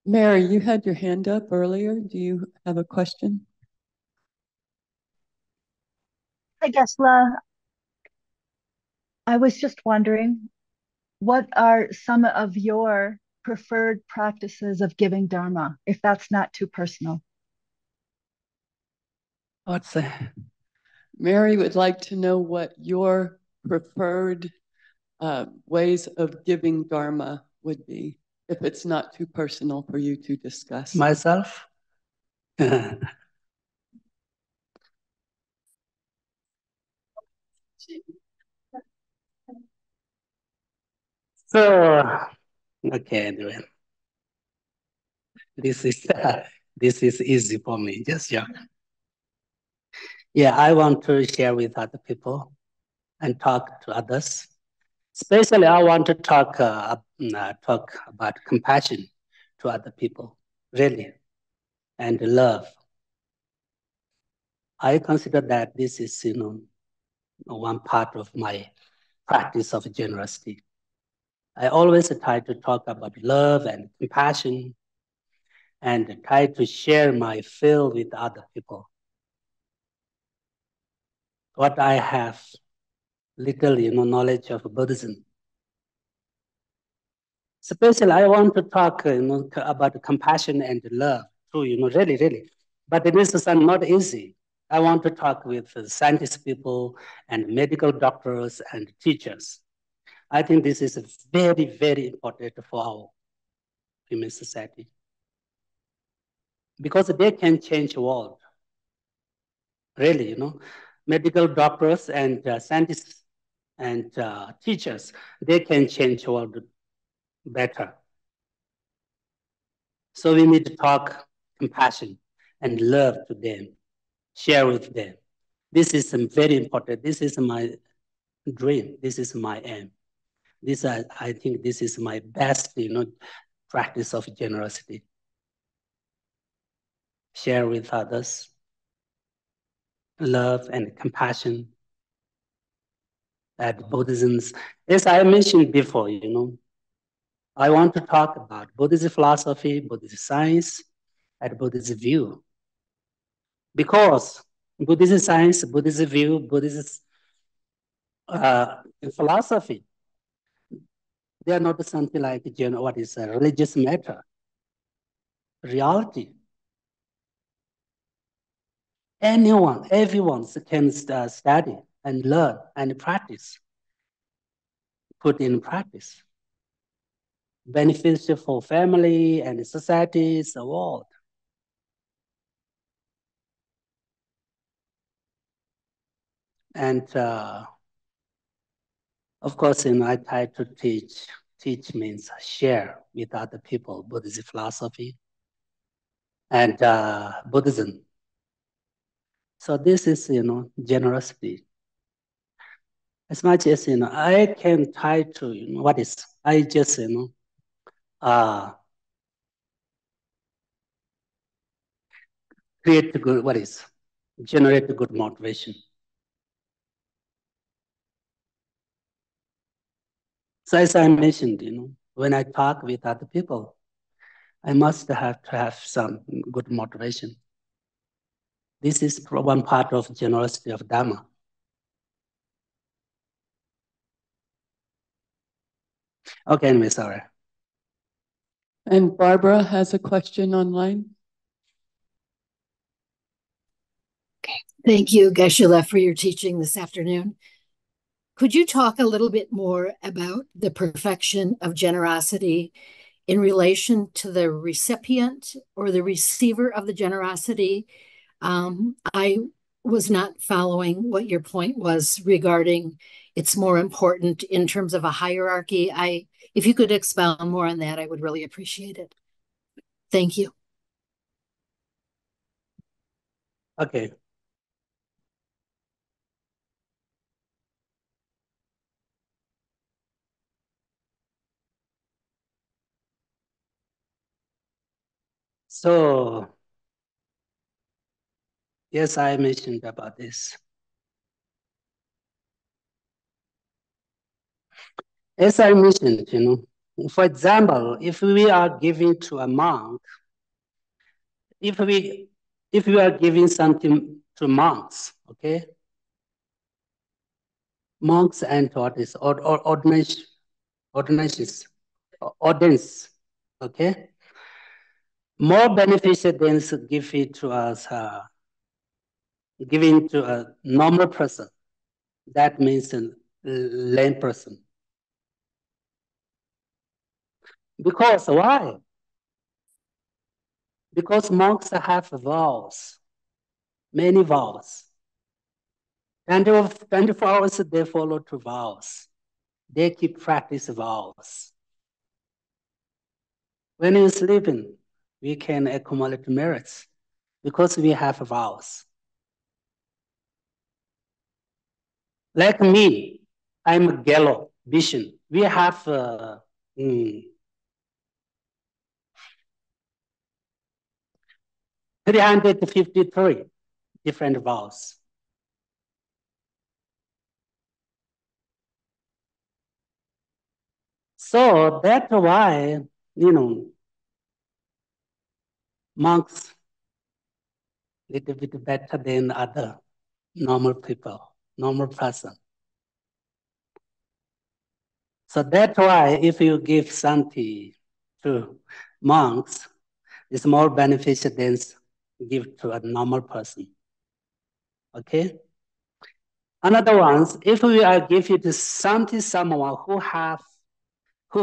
Mary, you had your hand up earlier. Do you have a question? Hi, Geshe. I was just wondering, what are some of your preferred practices of giving Dharma, if that's not too personal? What's that? Mary would like to know what your preferred ways of giving Dharma would be, if it's not too personal for you to discuss. Myself? So, okay, anyway. This is easy for me, just yeah. Yeah, I want to share with other people and talk to others. Especially, I want to talk about compassion to other people, really, and love. I consider that this is, one part of my practice of generosity. I always try to talk about love and compassion and try to share my feel with other people. What I have little, knowledge of Buddhism. Especially, I want to talk, about compassion and love too, really, really. But it is not easy. I want to talk with scientist people and medical doctors and teachers. I think this is very, very important for our human society because they can change the world. Really, medical doctors and scientists and teachers, they can change the world better. So we need to talk compassion and love to them, share with them. This is very important. This is my dream. This is my aim. I think this is my best, practice of generosity. Share with others, love and compassion. At Buddhism's, as I mentioned before, I want to talk about Buddhist philosophy, Buddhist science, and Buddhist view. Because Buddhist science, Buddhist view, Buddhist philosophy, they are not something like what is a religious matter. Reality. Everyone can study and learn and practice, put in practice. Beneficial for family and societies, the world. And of course, I try to teach. Teach means share with other people, Buddhist philosophy and Buddhism. So this is, generosity. As much as, I can try to, I just, create good, generate good motivation. So as I mentioned, when I talk with other people, I must have to have some good motivation. This is one part of generosity of Dharma. Okay, anyway, sorry. And Barbara has a question online. Okay. Thank you, Geshe, for your teaching this afternoon. Could you talk a little bit more about the perfection of generosity in relation to the recipient or the receiver of the generosity? I was not following what your point was regarding it's more important in terms of a hierarchy. If you could expound more on that, I would really appreciate it. Thank you. Okay. So, yes, I mentioned about this. As I mentioned, for example, if we are giving to a monk, if we are giving something to monks, okay, monks and what is ordinations, okay, more beneficial than to give it to us, giving to a normal person. That means a lame person. Because why? Because monks have vows, many vows. 24 hours they follow to vows. They keep practice vows. When you're sleeping, we can accumulate merits because we have vows. Like me, I'm a Gallo, vision. We have 353 different vows. So that's why, monks little bit better than other normal people, normal person. So that's why if you give santi to monks, it's more beneficial than give to a normal person. Okay? Another one, if we are giving to santi someone who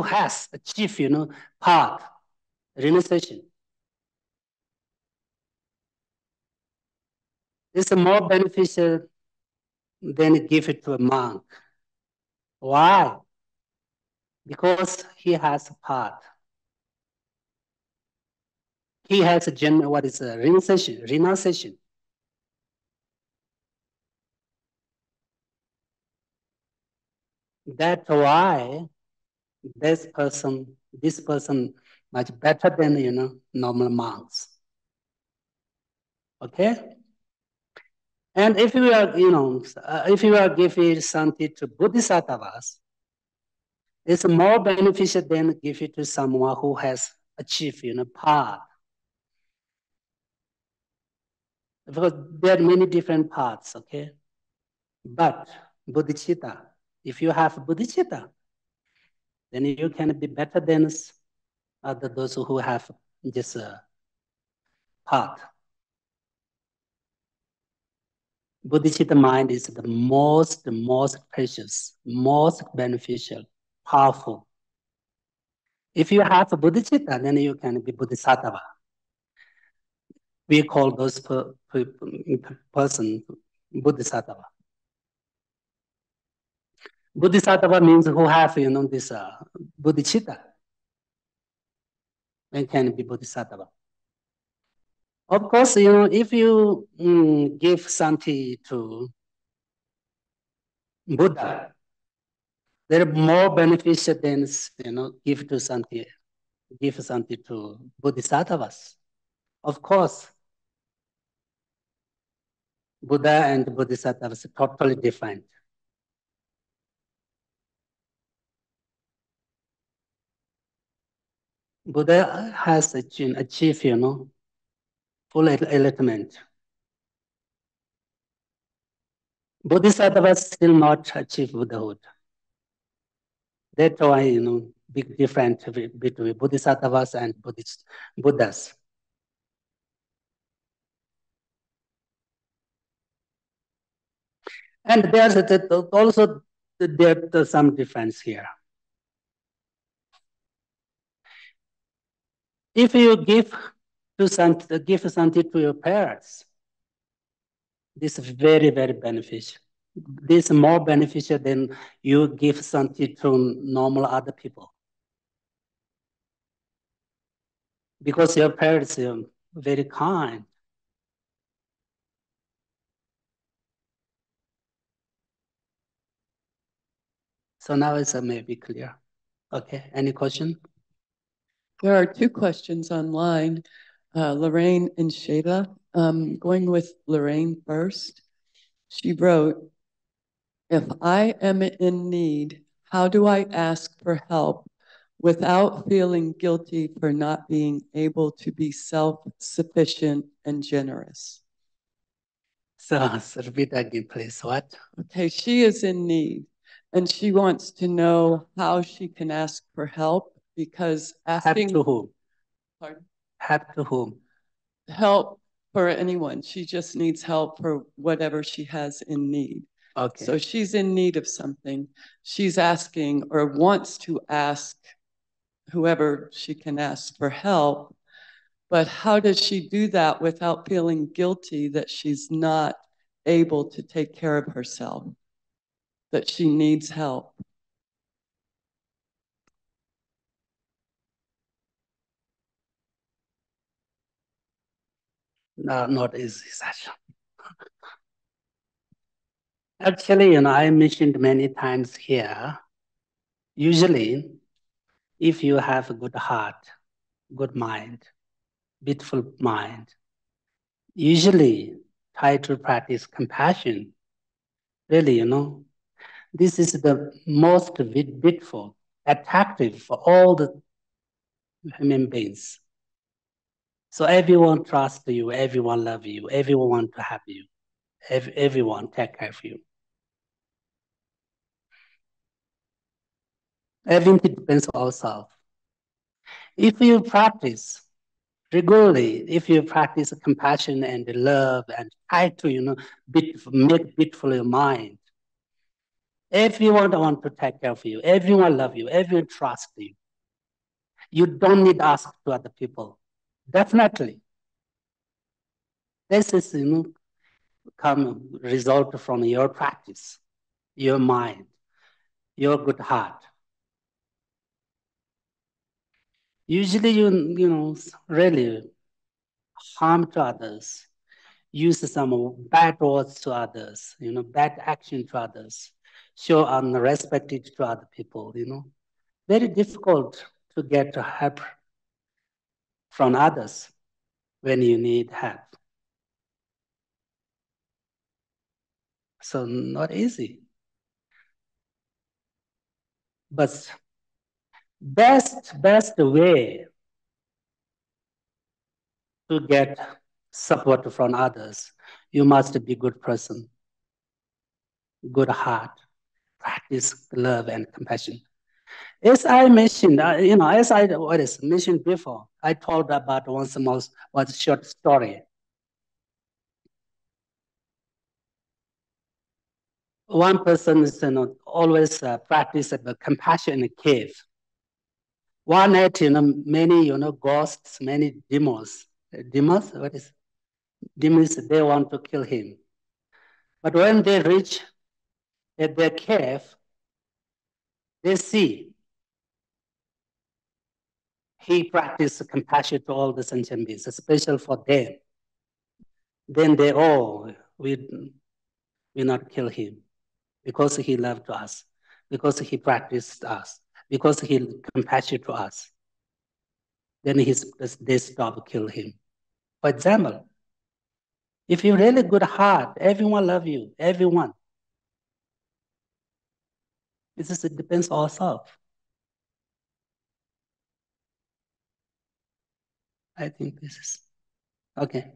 has achieved, path, renunciation, it's more beneficial than give it to a monk. Why? Because he has a path. He has a renunciation. That's why this person much better than normal monks. Okay? And if you are, if you are giving something to Bodhisattvas, it's more beneficial than give it to someone who has achieved, path. Because there are many different paths, okay? But Bodhicitta, if you have Bodhicitta, then you can be better than those who have just a path. Bodhicitta mind is the most precious, most beneficial, powerful. If you have a Bodhicitta, then you can be Bodhisattva. We call those person Bodhisattva. Bodhisattva means who have this Bodhicitta and can be Bodhisattva. Of course, if you give santi to Buddha, they're more beneficial than give santi to Bodhisattvas. Of course, Buddha and Bodhisattvas are totally different. Buddha has achieved, full enlightenment. Bodhisattvas still not achieve Buddhahood. That's why, big difference between Bodhisattvas and Buddhas. And there's also there's some difference here. If you give something to your parents, this is very, very beneficial. This is more beneficial than you give something to normal other people. Because your parents are very kind. So now it's maybe clear. Okay, any question? There are two questions online. Lorraine and Shayla. Going with Lorraine first. She wrote, if I am in need, how do I ask for help without feeling guilty for not being able to be self-sufficient and generous? So repeat again, please. What? Okay, she is in need and she wants to know how she can ask for help because asking... Help to whom? Pardon? Help to whom? Help for anyone. She just needs help for whatever she has in need. Okay. So she's in need of something. She's asking or wants to ask whoever she can ask for help. But how does she do that without feeling guilty that she's not able to take care of herself, that she needs help? No, not easy, Sasha. Actually, I mentioned many times here, usually, if you have a good heart, good mind, beautiful mind, usually try to practice compassion. Really, this is the most beautiful, attractive for all the human beings. So everyone trusts you, everyone loves you, everyone wants to have you, everyone take care of you. Everything depends on ourselves. If you practice regularly, if you practice compassion and love and try to, make beautiful your mind, everyone want to take care of you, everyone love you, everyone trusts you. You don't need to ask to other people. Definitely. This is, come result from your practice, your mind, your good heart. Usually you really harm to others, use some bad words to others, bad action to others, show unrespect to other people, Very difficult to get help from others when you need help. So not easy. But best way to get support from others, you must be good person, good heart, practice love and compassion. As I mentioned, as I mentioned before, I told about one short story. One person is always practice compassion in a cave. One night, many ghosts, many demons. Demons, what is demons? They want to kill him. But when they reach at their cave, they see he practiced compassion to all the sentient beings, especially for them. Then they we not kill him because he loved us, because he practiced us, because he compassionate to us. Then they stop kill him. For example, if you really good heart, everyone love you, everyone. It depends on ourselves. I think this is okay.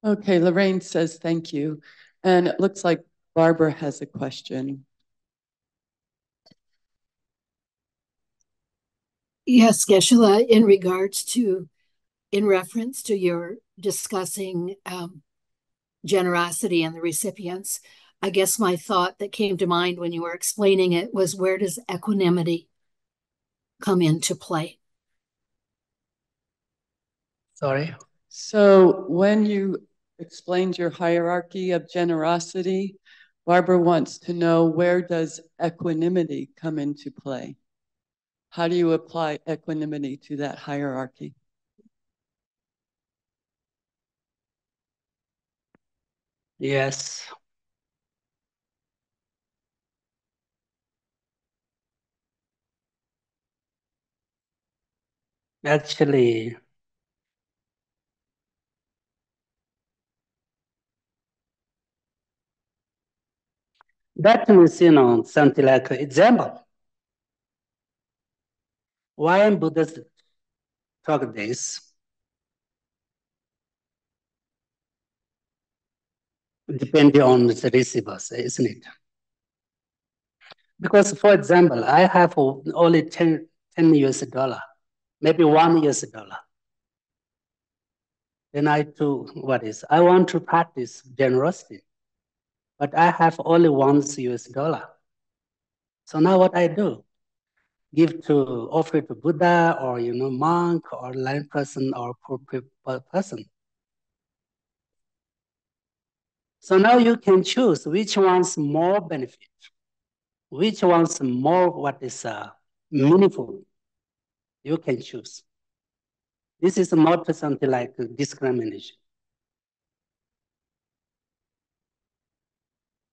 Okay, Lorraine says thank you. And it looks like Barbara has a question. Yes, Geshe-la, in reference to your discussing generosity and the recipients, I guess my thought that came to mind when you were explaining it was, where does equanimity come into play? Sorry. So when you explained your hierarchy of generosity, Barbara wants to know, where does equanimity come into play? How do you apply equanimity to that hierarchy? Yes. Actually, That means, something like example. Why Buddhists talk this? Depending on the receivers, isn't it? Because, for example, I have only 10 US dollar, maybe $1 US. Then I want to practice generosity, but I have only $1 US. So now what I do? Offer to Buddha or, monk or lay person or poor person. So now you can choose which one's more benefit, which one's more meaningful. You can choose. This is not something like discrimination.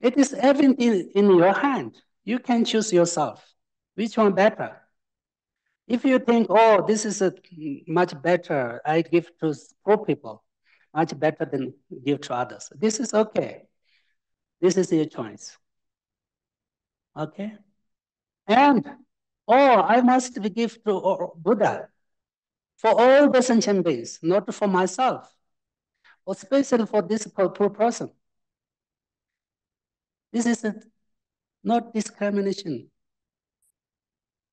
It is everything in your hand. You can choose yourself. Which one better? If you think, oh, this is much better, I give to poor people, much better than give to others. This is okay. This is your choice. Okay? And, I must give to Buddha for all the sentient beings, not for myself, or especially for this poor person. This is not discrimination.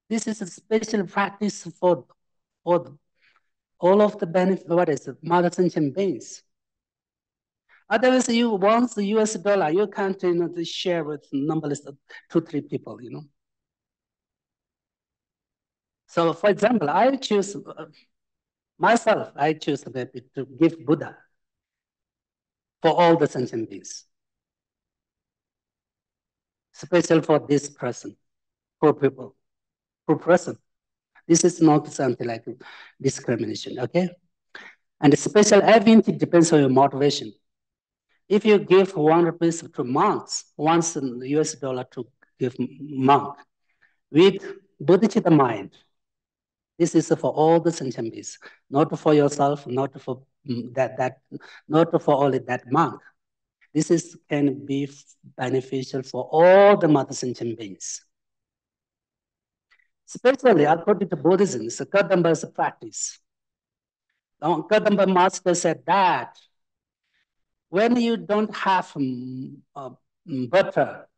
This is a special practice for all of the benefit, mother sentient beings. Otherwise, you want the US dollar, you can't share with numberless 2-3 people, So, for example, I choose myself, I choose maybe to give Buddha for all the sentient beings, special for this person, poor people, poor person. This is not something like discrimination, okay? And special everything depends on your motivation. If you give 1 rupees to monks, once US dollar to give monk, with Bodhicitta mind, this is for all the sentient beings, not for yourself, not for not for only that monk. This can be beneficial for all the mother sentient beings. Especially according to Buddhism, it's a Kadamba's practice. Kadamba master said that when you don't have butter,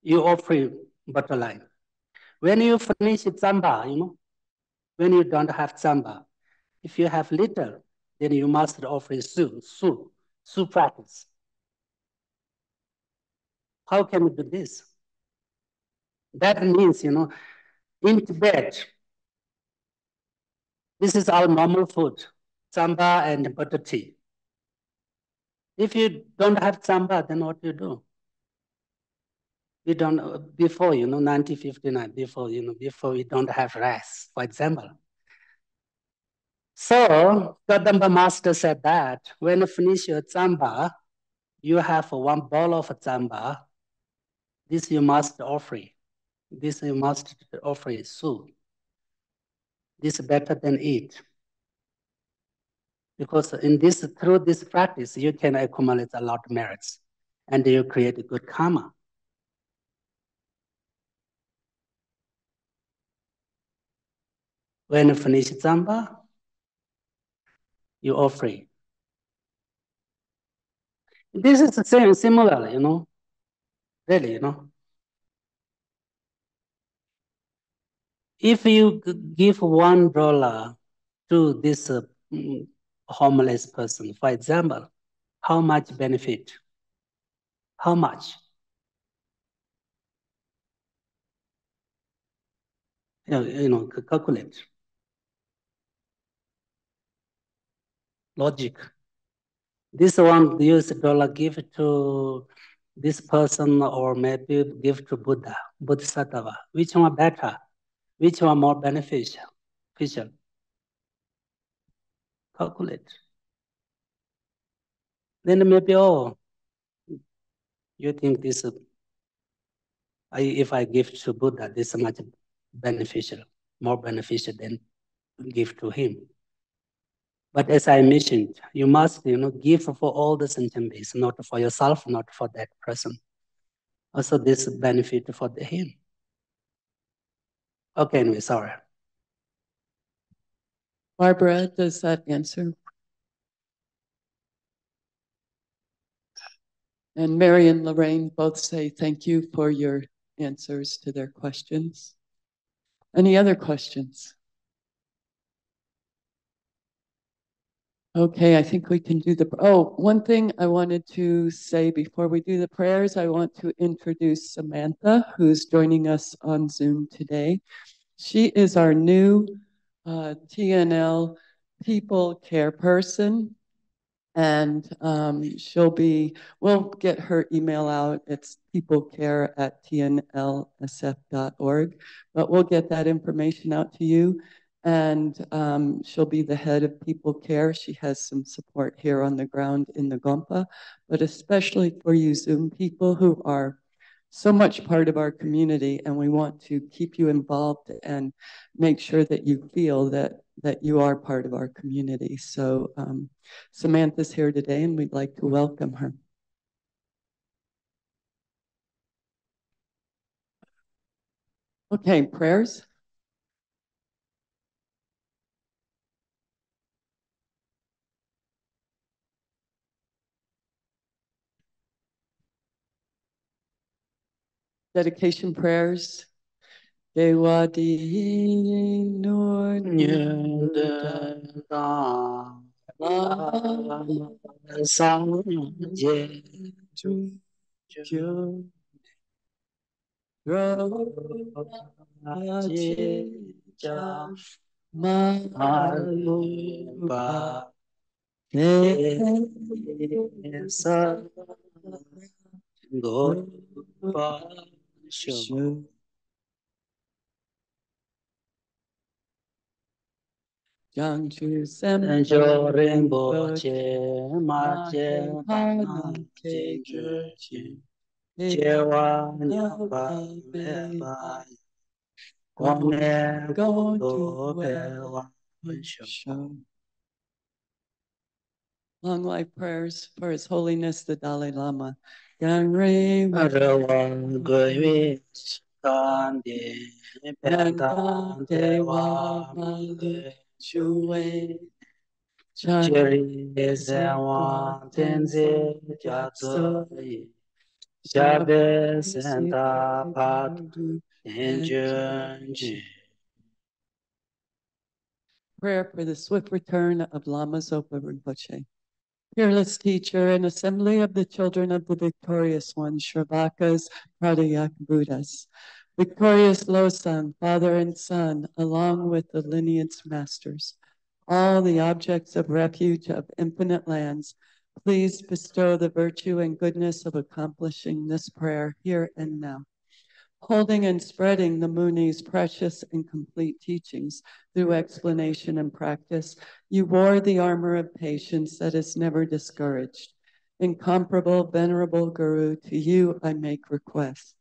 you offer butter line. When you finish tsamba, when you don't have tsamba, if you have little, then you must offer su practice. How can we do this? That means, in Tibet, this is our normal food, tsamba and butter tea. If you don't have tsamba, then what do you do? We don't, before, 1959, before we don't have rice, for example. So, Kadamba master said that when you finish your tsamba, you have 1 bowl of tsamba. This you must offer. This you must offer soup. This is better than eat. Because through this practice, you can accumulate a lot of merits and you create a good karma. When you finish tsamba, you offer. This is the same, similar, really, If you give $1 to this homeless person, for example, how much benefit? How much? Calculate. Logic. This one US dollar give to this person or maybe give to Buddha, Bodhisattva. Which one better? Which one more beneficial? Calculate. Then maybe, you think this, if I give to Buddha, this is much beneficial, more beneficial than give to him. But as I mentioned, you must, give for all the sentient beings, not for yourself, not for that person. Also, this benefit for him. Okay, anyway, sorry. Barbara, does that answer? And Mary and Lorraine both say thank you for your answers to their questions. Any other questions? Okay, I think we can do one thing I wanted to say before we do the prayers, I want to introduce Samantha, who's joining us on Zoom today. She is our new TNL people care person. And we'll get her email out. It's peoplecare@tnlsf.org, but we'll get that information out to you. And she'll be the head of People Care. She has some support here on the ground in the Gompa, but especially for you Zoom people who are so much part of our community, and we want to keep you involved and make sure that you feel that you are part of our community. So Samantha's here today, and we'd like to welcome her. Okay, prayers. Dedication prayers. Dewa di nur Jiangchu Semjo Rinpoche Ma Che Hana Ke Gyurchi Jewa Nyapa Meba Gone Gondo Bewa Show. Long life prayers for His Holiness the Dalai Lama. Gangre Arawa Goywe Gandhi Penta Dewa Male Chue Cheri Zewa Tenze Jatsoyi Shabe Senta Patu Enjunji. Prayer for the swift return of Lama Zopa Rinpoche. Fearless teacher and assembly of the children of the victorious one, Shravakas, Pradayak Buddhas. Victorious Losang, father and son, along with the lineage masters. All the objects of refuge of infinite lands, please bestow the virtue and goodness of accomplishing this prayer here and now. Holding and spreading the Muni's precious and complete teachings through explanation and practice, you wore the armor of patience that is never discouraged. Incomparable, venerable Guru, to you I make request.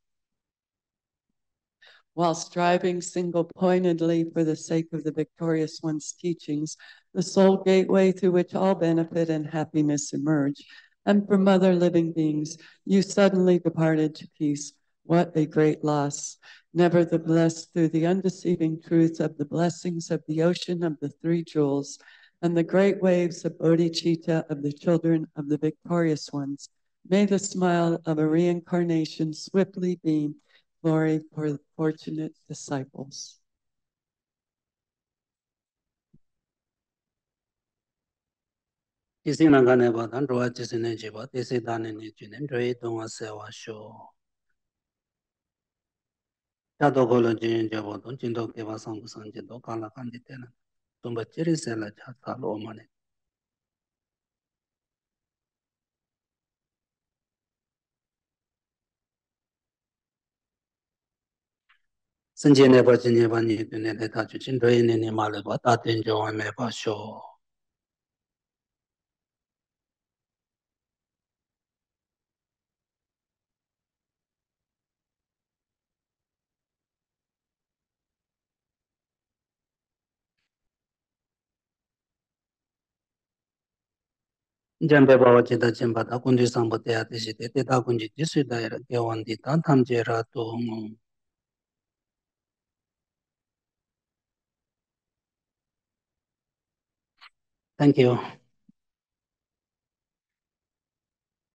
While striving single-pointedly for the sake of the victorious one's teachings, the sole gateway through which all benefit and happiness emerge, and from other living beings, you suddenly departed to peace. What a great loss. Nevertheless, through the undeceiving truth of the blessings of the ocean of the three jewels and the great waves of Bodhicitta of the children of the victorious ones, may the smile of a reincarnation swiftly beam glory for the fortunate disciples. Jambe bawa chida chimba da kundi sambo te ate shite te da kunji jisu da gewan di ta tamje ra to Thank you.